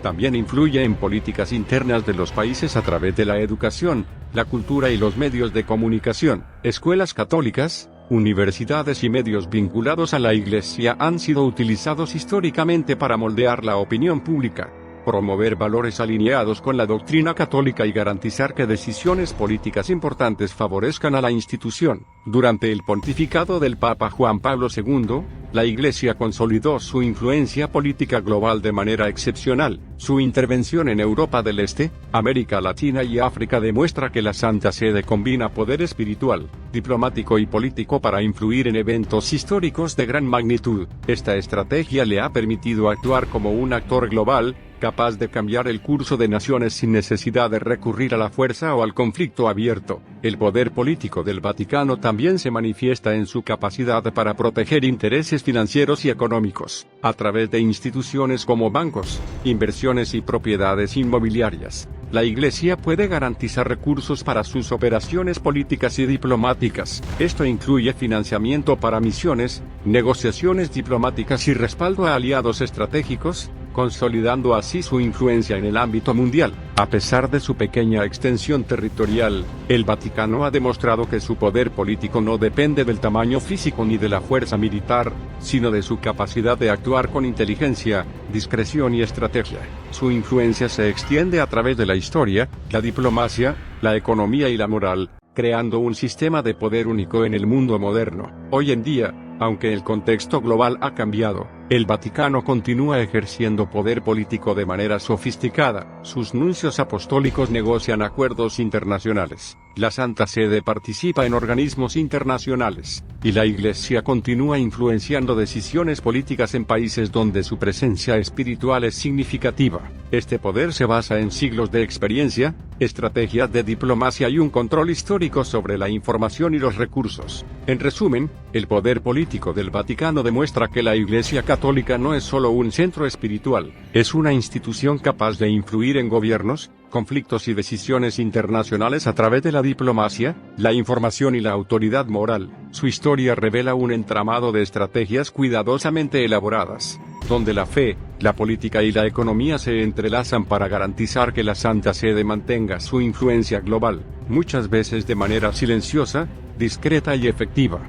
A: también influye en políticas internas de los países a través de la educación, la cultura y los medios de comunicación. Escuelas católicas, universidades y medios vinculados a la Iglesia han sido utilizados históricamente para moldear la opinión pública, promover valores alineados con la doctrina católica y garantizar que decisiones políticas importantes favorezcan a la institución. Durante el pontificado del Papa Juan Pablo II, la Iglesia consolidó su influencia política global de manera excepcional. Su intervención en Europa del Este, América Latina y África demuestra que la Santa Sede combina poder espiritual, diplomático y político para influir en eventos históricos de gran magnitud. Esta estrategia le ha permitido actuar como un actor global, capaz de cambiar el curso de naciones sin necesidad de recurrir a la fuerza o al conflicto abierto. El poder político del Vaticano también se manifiesta en su capacidad para proteger intereses financieros y económicos, a través de instituciones como bancos, inversiones y propiedades inmobiliarias. La Iglesia puede garantizar recursos para sus operaciones políticas y diplomáticas. Esto incluye financiamiento para misiones, negociaciones diplomáticas y respaldo a aliados estratégicos, consolidando así su influencia en el ámbito mundial. A pesar de su pequeña extensión territorial, el Vaticano ha demostrado que su poder político no depende del tamaño físico ni de la fuerza militar, sino de su capacidad de actuar con inteligencia, discreción y estrategia. Su influencia se extiende a través de la historia, la diplomacia, la economía y la moral, creando un sistema de poder único en el mundo moderno. Hoy en día, aunque el contexto global ha cambiado, el Vaticano continúa ejerciendo poder político de manera sofisticada. Sus nuncios apostólicos negocian acuerdos internacionales, la Santa Sede participa en organismos internacionales, y la Iglesia continúa influenciando decisiones políticas en países donde su presencia espiritual es significativa. Este poder se basa en siglos de experiencia, estrategias de diplomacia y un control histórico sobre la información y los recursos. En resumen, el poder político del Vaticano demuestra que la Iglesia Católica no es solo un centro espiritual, es una institución capaz de influir en gobiernos, conflictos y decisiones internacionales a través de la diplomacia, la información y la autoridad moral. Su historia revela un entramado de estrategias cuidadosamente elaboradas, donde la fe, la política y la economía se entrelazan para garantizar que la Santa Sede mantenga su influencia global, muchas veces de manera silenciosa, discreta y efectiva.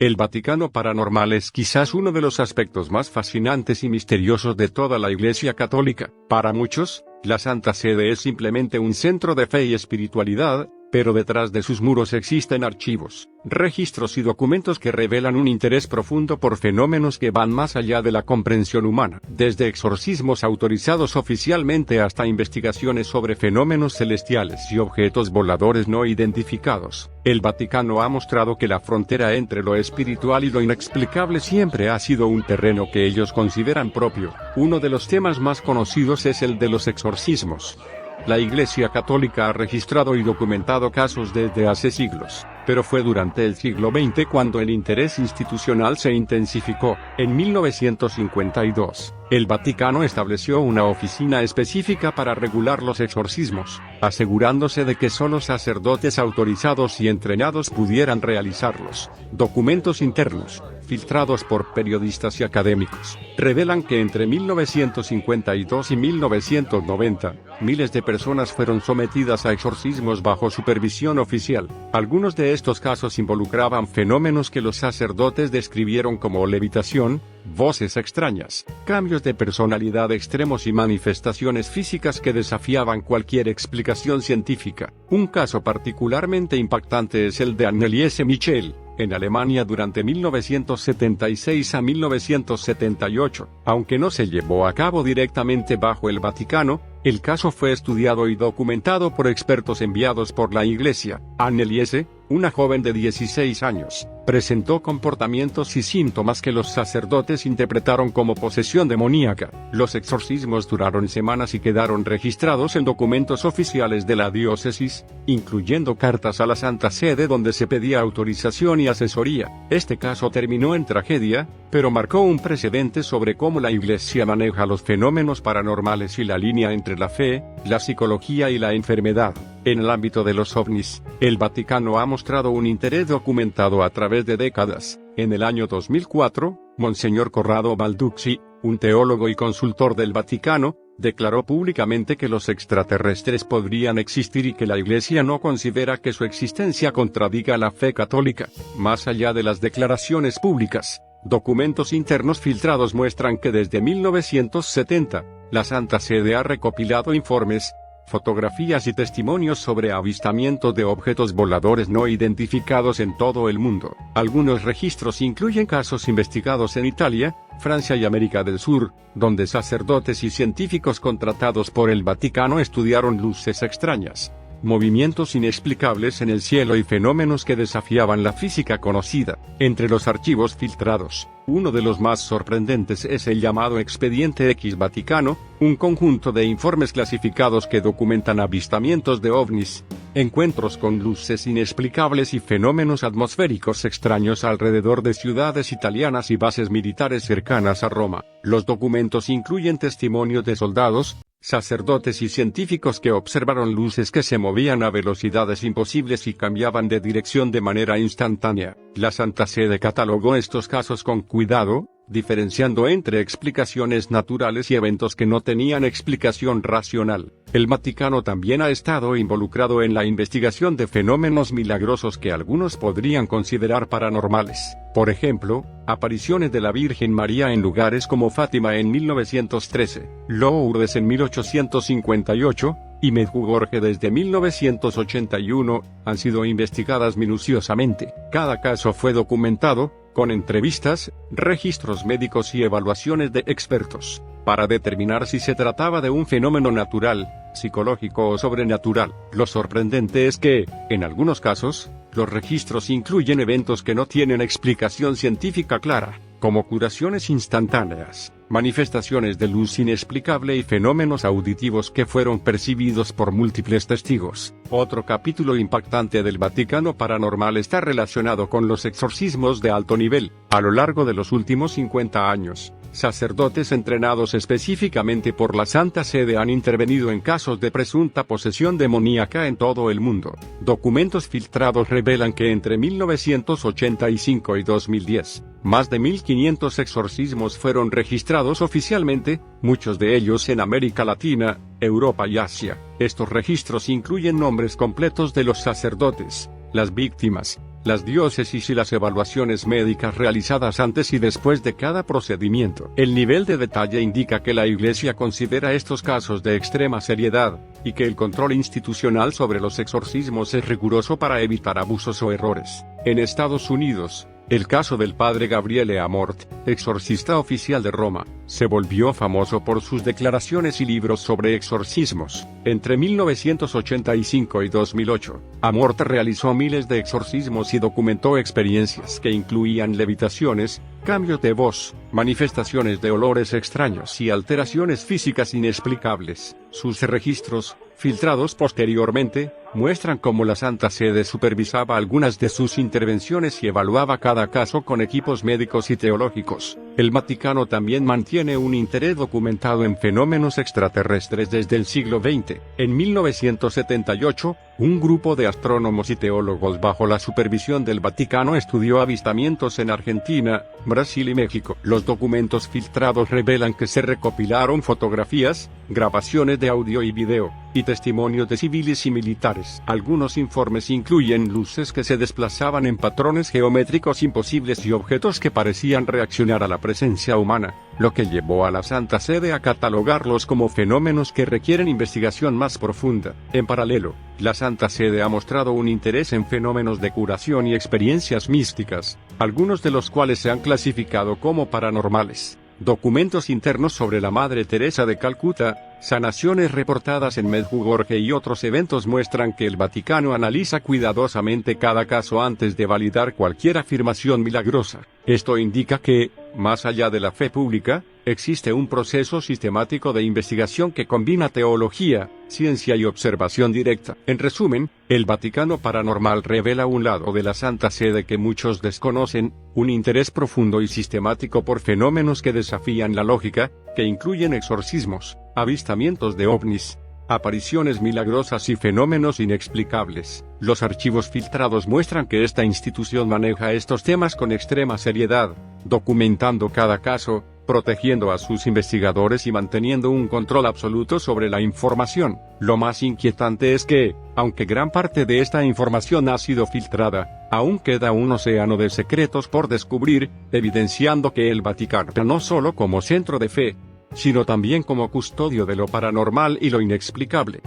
A: El Vaticano paranormal es quizás uno de los aspectos más fascinantes y misteriosos de toda la Iglesia Católica. Para muchos, la Santa Sede es simplemente un centro de fe y espiritualidad, pero detrás de sus muros existen archivos, registros y documentos que revelan un interés profundo por fenómenos que van más allá de la comprensión humana. Desde exorcismos autorizados oficialmente hasta investigaciones sobre fenómenos celestiales y objetos voladores no identificados, el Vaticano ha mostrado que la frontera entre lo espiritual y lo inexplicable siempre ha sido un terreno que ellos consideran propio. Uno de los temas más conocidos es el de los exorcismos. La Iglesia Católica ha registrado y documentado casos desde hace siglos, pero fue durante el siglo XX cuando el interés institucional se intensificó. En 1952, El Vaticano estableció una oficina específica para regular los exorcismos, asegurándose de que solo sacerdotes autorizados y entrenados pudieran realizarlos. Documentos internos, filtrados por periodistas y académicos, revelan que entre 1952 y 1990, miles de personas fueron sometidas a exorcismos bajo supervisión oficial. Algunos de estos casos involucraban fenómenos que los sacerdotes describieron como levitación, voces extrañas, cambios de personalidad extremos y manifestaciones físicas que desafiaban cualquier explicación científica. Un caso particularmente impactante es el de Anneliese Michel, en Alemania durante 1976 a 1978. Aunque no se llevó a cabo directamente bajo el Vaticano, el caso fue estudiado y documentado por expertos enviados por la Iglesia. Anneliese, una joven de 16 años, presentó comportamientos y síntomas que los sacerdotes interpretaron como posesión demoníaca. Los exorcismos duraron semanas y quedaron registrados en documentos oficiales de la diócesis, incluyendo cartas a la Santa Sede donde se pedía autorización y asesoría. Este caso terminó en tragedia, pero marcó un precedente sobre cómo la Iglesia maneja los fenómenos paranormales y la línea entre la fe, la psicología y la enfermedad. En el ámbito de los ovnis, el Vaticano ha mostrado un interés documentado a través de décadas. En el año 2004, Monseñor Corrado Balducci, un teólogo y consultor del Vaticano, declaró públicamente que los extraterrestres podrían existir y que la Iglesia no considera que su existencia contradiga la fe católica. Más allá de las declaraciones públicas, documentos internos filtrados muestran que desde 1970, la Santa Sede ha recopilado informes, fotografías y testimonios sobre avistamientos de objetos voladores no identificados en todo el mundo. Algunos registros incluyen casos investigados en Italia, Francia y América del Sur, donde sacerdotes y científicos contratados por el Vaticano estudiaron luces extrañas, movimientos inexplicables en el cielo y fenómenos que desafiaban la física conocida. Entre los archivos filtrados, uno de los más sorprendentes es el llamado Expediente X Vaticano, un conjunto de informes clasificados que documentan avistamientos de ovnis, encuentros con luces inexplicables y fenómenos atmosféricos extraños alrededor de ciudades italianas y bases militares cercanas a Roma. Los documentos incluyen testimonios de soldados, sacerdotes y científicos que observaron luces que se movían a velocidades imposibles y cambiaban de dirección de manera instantánea. La Santa Sede catalogó estos casos con cuidado, diferenciando entre explicaciones naturales y eventos que no tenían explicación racional. El Vaticano también ha estado involucrado en la investigación de fenómenos milagrosos que algunos podrían considerar paranormales. Por ejemplo, apariciones de la Virgen María en lugares como Fátima en 1913, Lourdes en 1858, y Medjugorje desde 1981, han sido investigadas minuciosamente. Cada caso fue documentado, con entrevistas, registros médicos y evaluaciones de expertos, para determinar si se trataba de un fenómeno natural, psicológico o sobrenatural. Lo sorprendente es que, en algunos casos, los registros incluyen eventos que no tienen explicación científica clara, como curaciones instantáneas, manifestaciones de luz inexplicable y fenómenos auditivos que fueron percibidos por múltiples testigos. Otro capítulo impactante del Vaticano paranormal está relacionado con los exorcismos de alto nivel. A lo largo de los últimos 50 años, sacerdotes entrenados específicamente por la Santa Sede han intervenido en casos de presunta posesión demoníaca en todo el mundo. Documentos filtrados revelan que entre 1985 y 2010, más de 1.500 exorcismos fueron registrados oficialmente, muchos de ellos en América Latina, Europa y Asia. Estos registros incluyen nombres completos de los sacerdotes, las víctimas, las diócesis y las evaluaciones médicas realizadas antes y después de cada procedimiento. El nivel de detalle indica que la Iglesia considera estos casos de extrema seriedad, y que el control institucional sobre los exorcismos es riguroso para evitar abusos o errores. En Estados Unidos, el caso del padre Gabriele Amort, exorcista oficial de Roma, se volvió famoso por sus declaraciones y libros sobre exorcismos. Entre 1985 y 2008, Amort realizó miles de exorcismos y documentó experiencias que incluían levitaciones, cambios de voz, manifestaciones de olores extraños y alteraciones físicas inexplicables. Sus registros, filtrados posteriormente, muestran cómo la Santa Sede supervisaba algunas de sus intervenciones y evaluaba cada caso con equipos médicos y teológicos. El Vaticano también mantiene un interés documentado en fenómenos extraterrestres desde el siglo XX. En 1978, un grupo de astrónomos y teólogos bajo la supervisión del Vaticano estudió avistamientos en Argentina, Brasil y México. Los documentos filtrados revelan que se recopilaron fotografías, grabaciones de audio y video, y testimonios de civiles y militares. Algunos informes incluyen luces que se desplazaban en patrones geométricos imposibles y objetos que parecían reaccionar a la presencia humana, lo que llevó a la Santa Sede a catalogarlos como fenómenos que requieren investigación más profunda. En paralelo, la Santa Sede ha mostrado un interés en fenómenos de curación y experiencias místicas, algunos de los cuales se han clasificado como paranormales. Documentos internos sobre la Madre Teresa de Calcuta, sanaciones reportadas en Medjugorje y otros eventos muestran que el Vaticano analiza cuidadosamente cada caso antes de validar cualquier afirmación milagrosa. Esto indica que, más allá de la fe pública, existe un proceso sistemático de investigación que combina teología, ciencia y observación directa. En resumen, el Vaticano Paranormal revela un lado de la Santa Sede que muchos desconocen, un interés profundo y sistemático por fenómenos que desafían la lógica, que incluyen exorcismos, avistamientos de ovnis, apariciones milagrosas y fenómenos inexplicables. Los archivos filtrados muestran que esta institución maneja estos temas con extrema seriedad, documentando cada caso, protegiendo a sus investigadores y manteniendo un control absoluto sobre la información. Lo más inquietante es que, aunque gran parte de esta información ha sido filtrada, aún queda un océano de secretos por descubrir, evidenciando que el Vaticano, no solo como centro de fe, sino también como custodio de lo paranormal y lo inexplicable.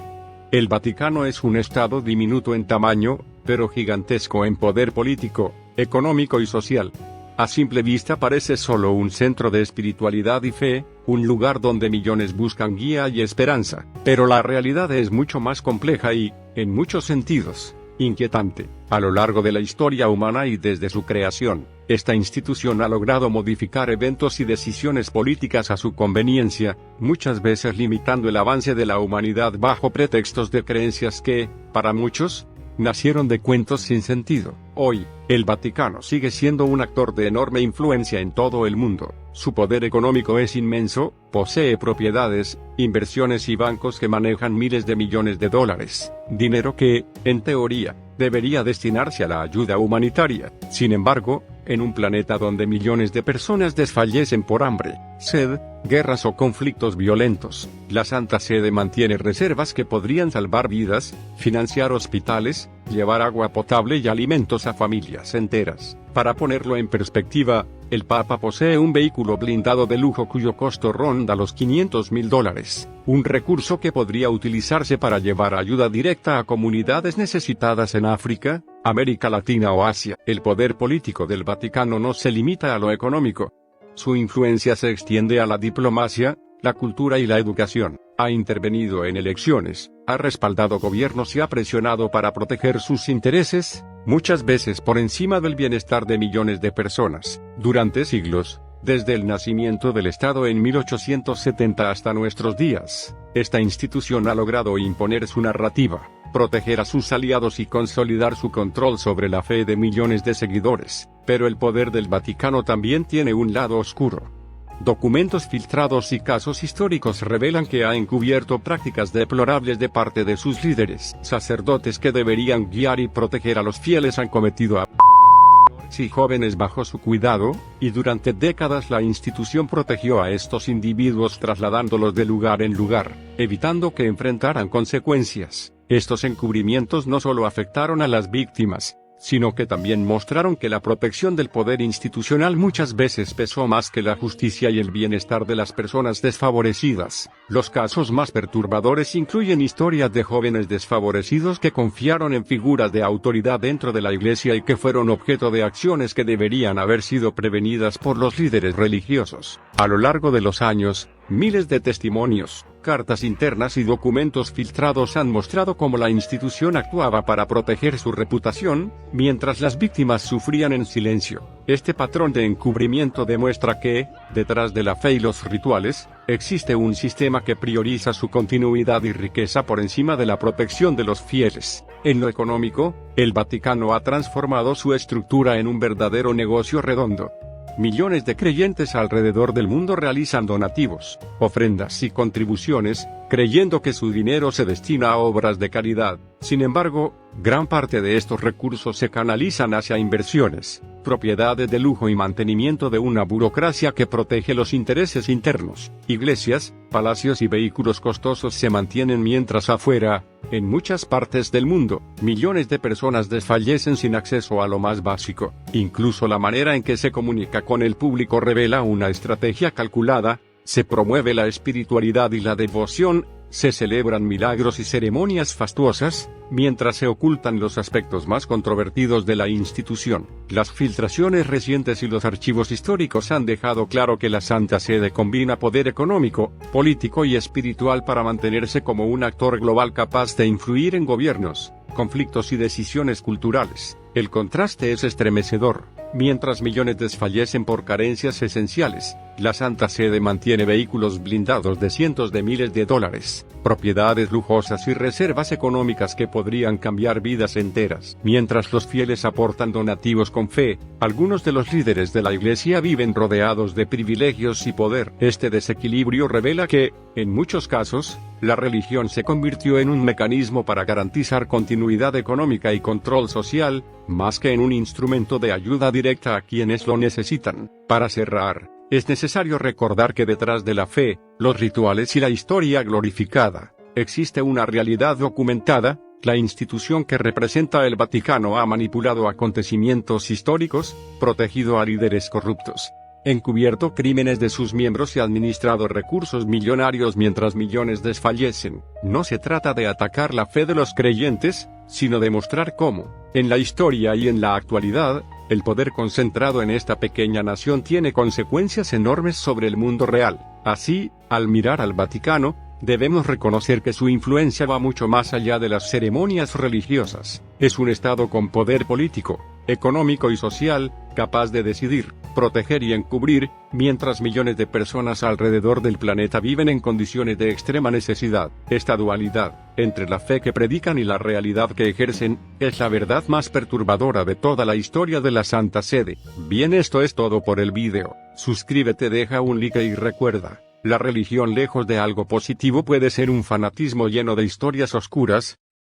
A: El Vaticano es un estado diminuto en tamaño, pero gigantesco en poder político, económico y social. A simple vista parece solo un centro de espiritualidad y fe, un lugar donde millones buscan guía y esperanza, pero la realidad es mucho más compleja y, en muchos sentidos, inquietante. A lo largo de la historia humana y desde su creación, esta institución ha logrado modificar eventos y decisiones políticas a su conveniencia, muchas veces limitando el avance de la humanidad bajo pretextos de creencias que, para muchos, nacieron de cuentos sin sentido. Hoy, el Vaticano sigue siendo un actor de enorme influencia en todo el mundo. Su poder económico es inmenso, posee propiedades, inversiones y bancos que manejan miles de millones de dólares, dinero que, en teoría, debería destinarse a la ayuda humanitaria. Sin embargo, en un planeta donde millones de personas desfallecen por hambre, sed, guerras o conflictos violentos, la Santa Sede mantiene reservas que podrían salvar vidas, financiar hospitales, llevar agua potable y alimentos a familias enteras. Para ponerlo en perspectiva, el Papa posee un vehículo blindado de lujo cuyo costo ronda los $500.000, un recurso que podría utilizarse para llevar ayuda directa a comunidades necesitadas en África, América Latina o Asia. El poder político del Vaticano no se limita a lo económico. Su influencia se extiende a la diplomacia, la cultura y la educación. Ha intervenido en elecciones, ha respaldado gobiernos y ha presionado para proteger sus intereses, muchas veces por encima del bienestar de millones de personas. Durante siglos, desde el nacimiento del Estado en 1870 hasta nuestros días, esta institución ha logrado imponer su narrativa, proteger a sus aliados y consolidar su control sobre la fe de millones de seguidores. Pero el poder del Vaticano también tiene un lado oscuro. Documentos filtrados y casos históricos revelan que ha encubierto prácticas deplorables de parte de sus líderes. Sacerdotes que deberían guiar y proteger a los fieles han cometido y jóvenes bajo su cuidado, y durante décadas la institución protegió a estos individuos trasladándolos de lugar en lugar, evitando que enfrentaran consecuencias. Estos encubrimientos no solo afectaron a las víctimas, sino que también mostraron que la protección del poder institucional muchas veces pesó más que la justicia y el bienestar de las personas desfavorecidas. Los casos más perturbadores incluyen historias de jóvenes desfavorecidos que confiaron en figuras de autoridad dentro de la Iglesia y que fueron objeto de acciones que deberían haber sido prevenidas por los líderes religiosos. A lo largo de los años, miles de testimonios, cartas internas y documentos filtrados han mostrado cómo la institución actuaba para proteger su reputación, mientras las víctimas sufrían en silencio. Este patrón de encubrimiento demuestra que, detrás de la fe y los rituales, existe un sistema que prioriza su continuidad y riqueza por encima de la protección de los fieles. En lo económico, el Vaticano ha transformado su estructura en un verdadero negocio redondo. Millones de creyentes alrededor del mundo realizan donativos, ofrendas y contribuciones, creyendo que su dinero se destina a obras de caridad. Sin embargo, gran parte de estos recursos se canalizan hacia inversiones, propiedades de lujo y mantenimiento de una burocracia que protege los intereses internos. Iglesias, palacios y vehículos costosos se mantienen mientras afuera, en muchas partes del mundo, millones de personas desfallecen sin acceso a lo más básico. Incluso la manera en que se comunica con el público revela una estrategia calculada. Se promueve la espiritualidad y la devoción, se celebran milagros y ceremonias fastuosas, mientras se ocultan los aspectos más controvertidos de la institución. Las filtraciones recientes y los archivos históricos han dejado claro que la Santa Sede combina poder económico, político y espiritual para mantenerse como un actor global capaz de influir en gobiernos, conflictos y decisiones culturales. El contraste es estremecedor. Mientras millones desfallecen por carencias esenciales, la Santa Sede mantiene vehículos blindados de cientos de miles de dólares, propiedades lujosas y reservas económicas que podrían cambiar vidas enteras. Mientras los fieles aportan donativos con fe, algunos de los líderes de la Iglesia viven rodeados de privilegios y poder. Este desequilibrio revela que, en muchos casos, la religión se convirtió en un mecanismo para garantizar continuidad económica y control social, más que en un instrumento de ayuda directa a quienes lo necesitan. Para cerrar, es necesario recordar que detrás de la fe, los rituales y la historia glorificada, existe una realidad documentada. La institución que representa el Vaticano ha manipulado acontecimientos históricos, protegido a líderes corruptos, encubierto crímenes de sus miembros y administrado recursos millonarios mientras millones desfallecen. No se trata de atacar la fe de los creyentes, sino de mostrar cómo, en la historia y en la actualidad, el poder concentrado en esta pequeña nación tiene consecuencias enormes sobre el mundo real. Así, al mirar al Vaticano, debemos reconocer que su influencia va mucho más allá de las ceremonias religiosas. Es un Estado con poder político, económico y social, capaz de decidir, proteger y encubrir, mientras millones de personas alrededor del planeta viven en condiciones de extrema necesidad. Esta dualidad, entre la fe que predican y la realidad que ejercen, es la verdad más perturbadora de toda la historia de la Santa Sede. Bien, esto es todo por el video. Suscríbete, deja un like y recuerda, la religión lejos de algo positivo puede ser un fanatismo lleno de historias oscuras,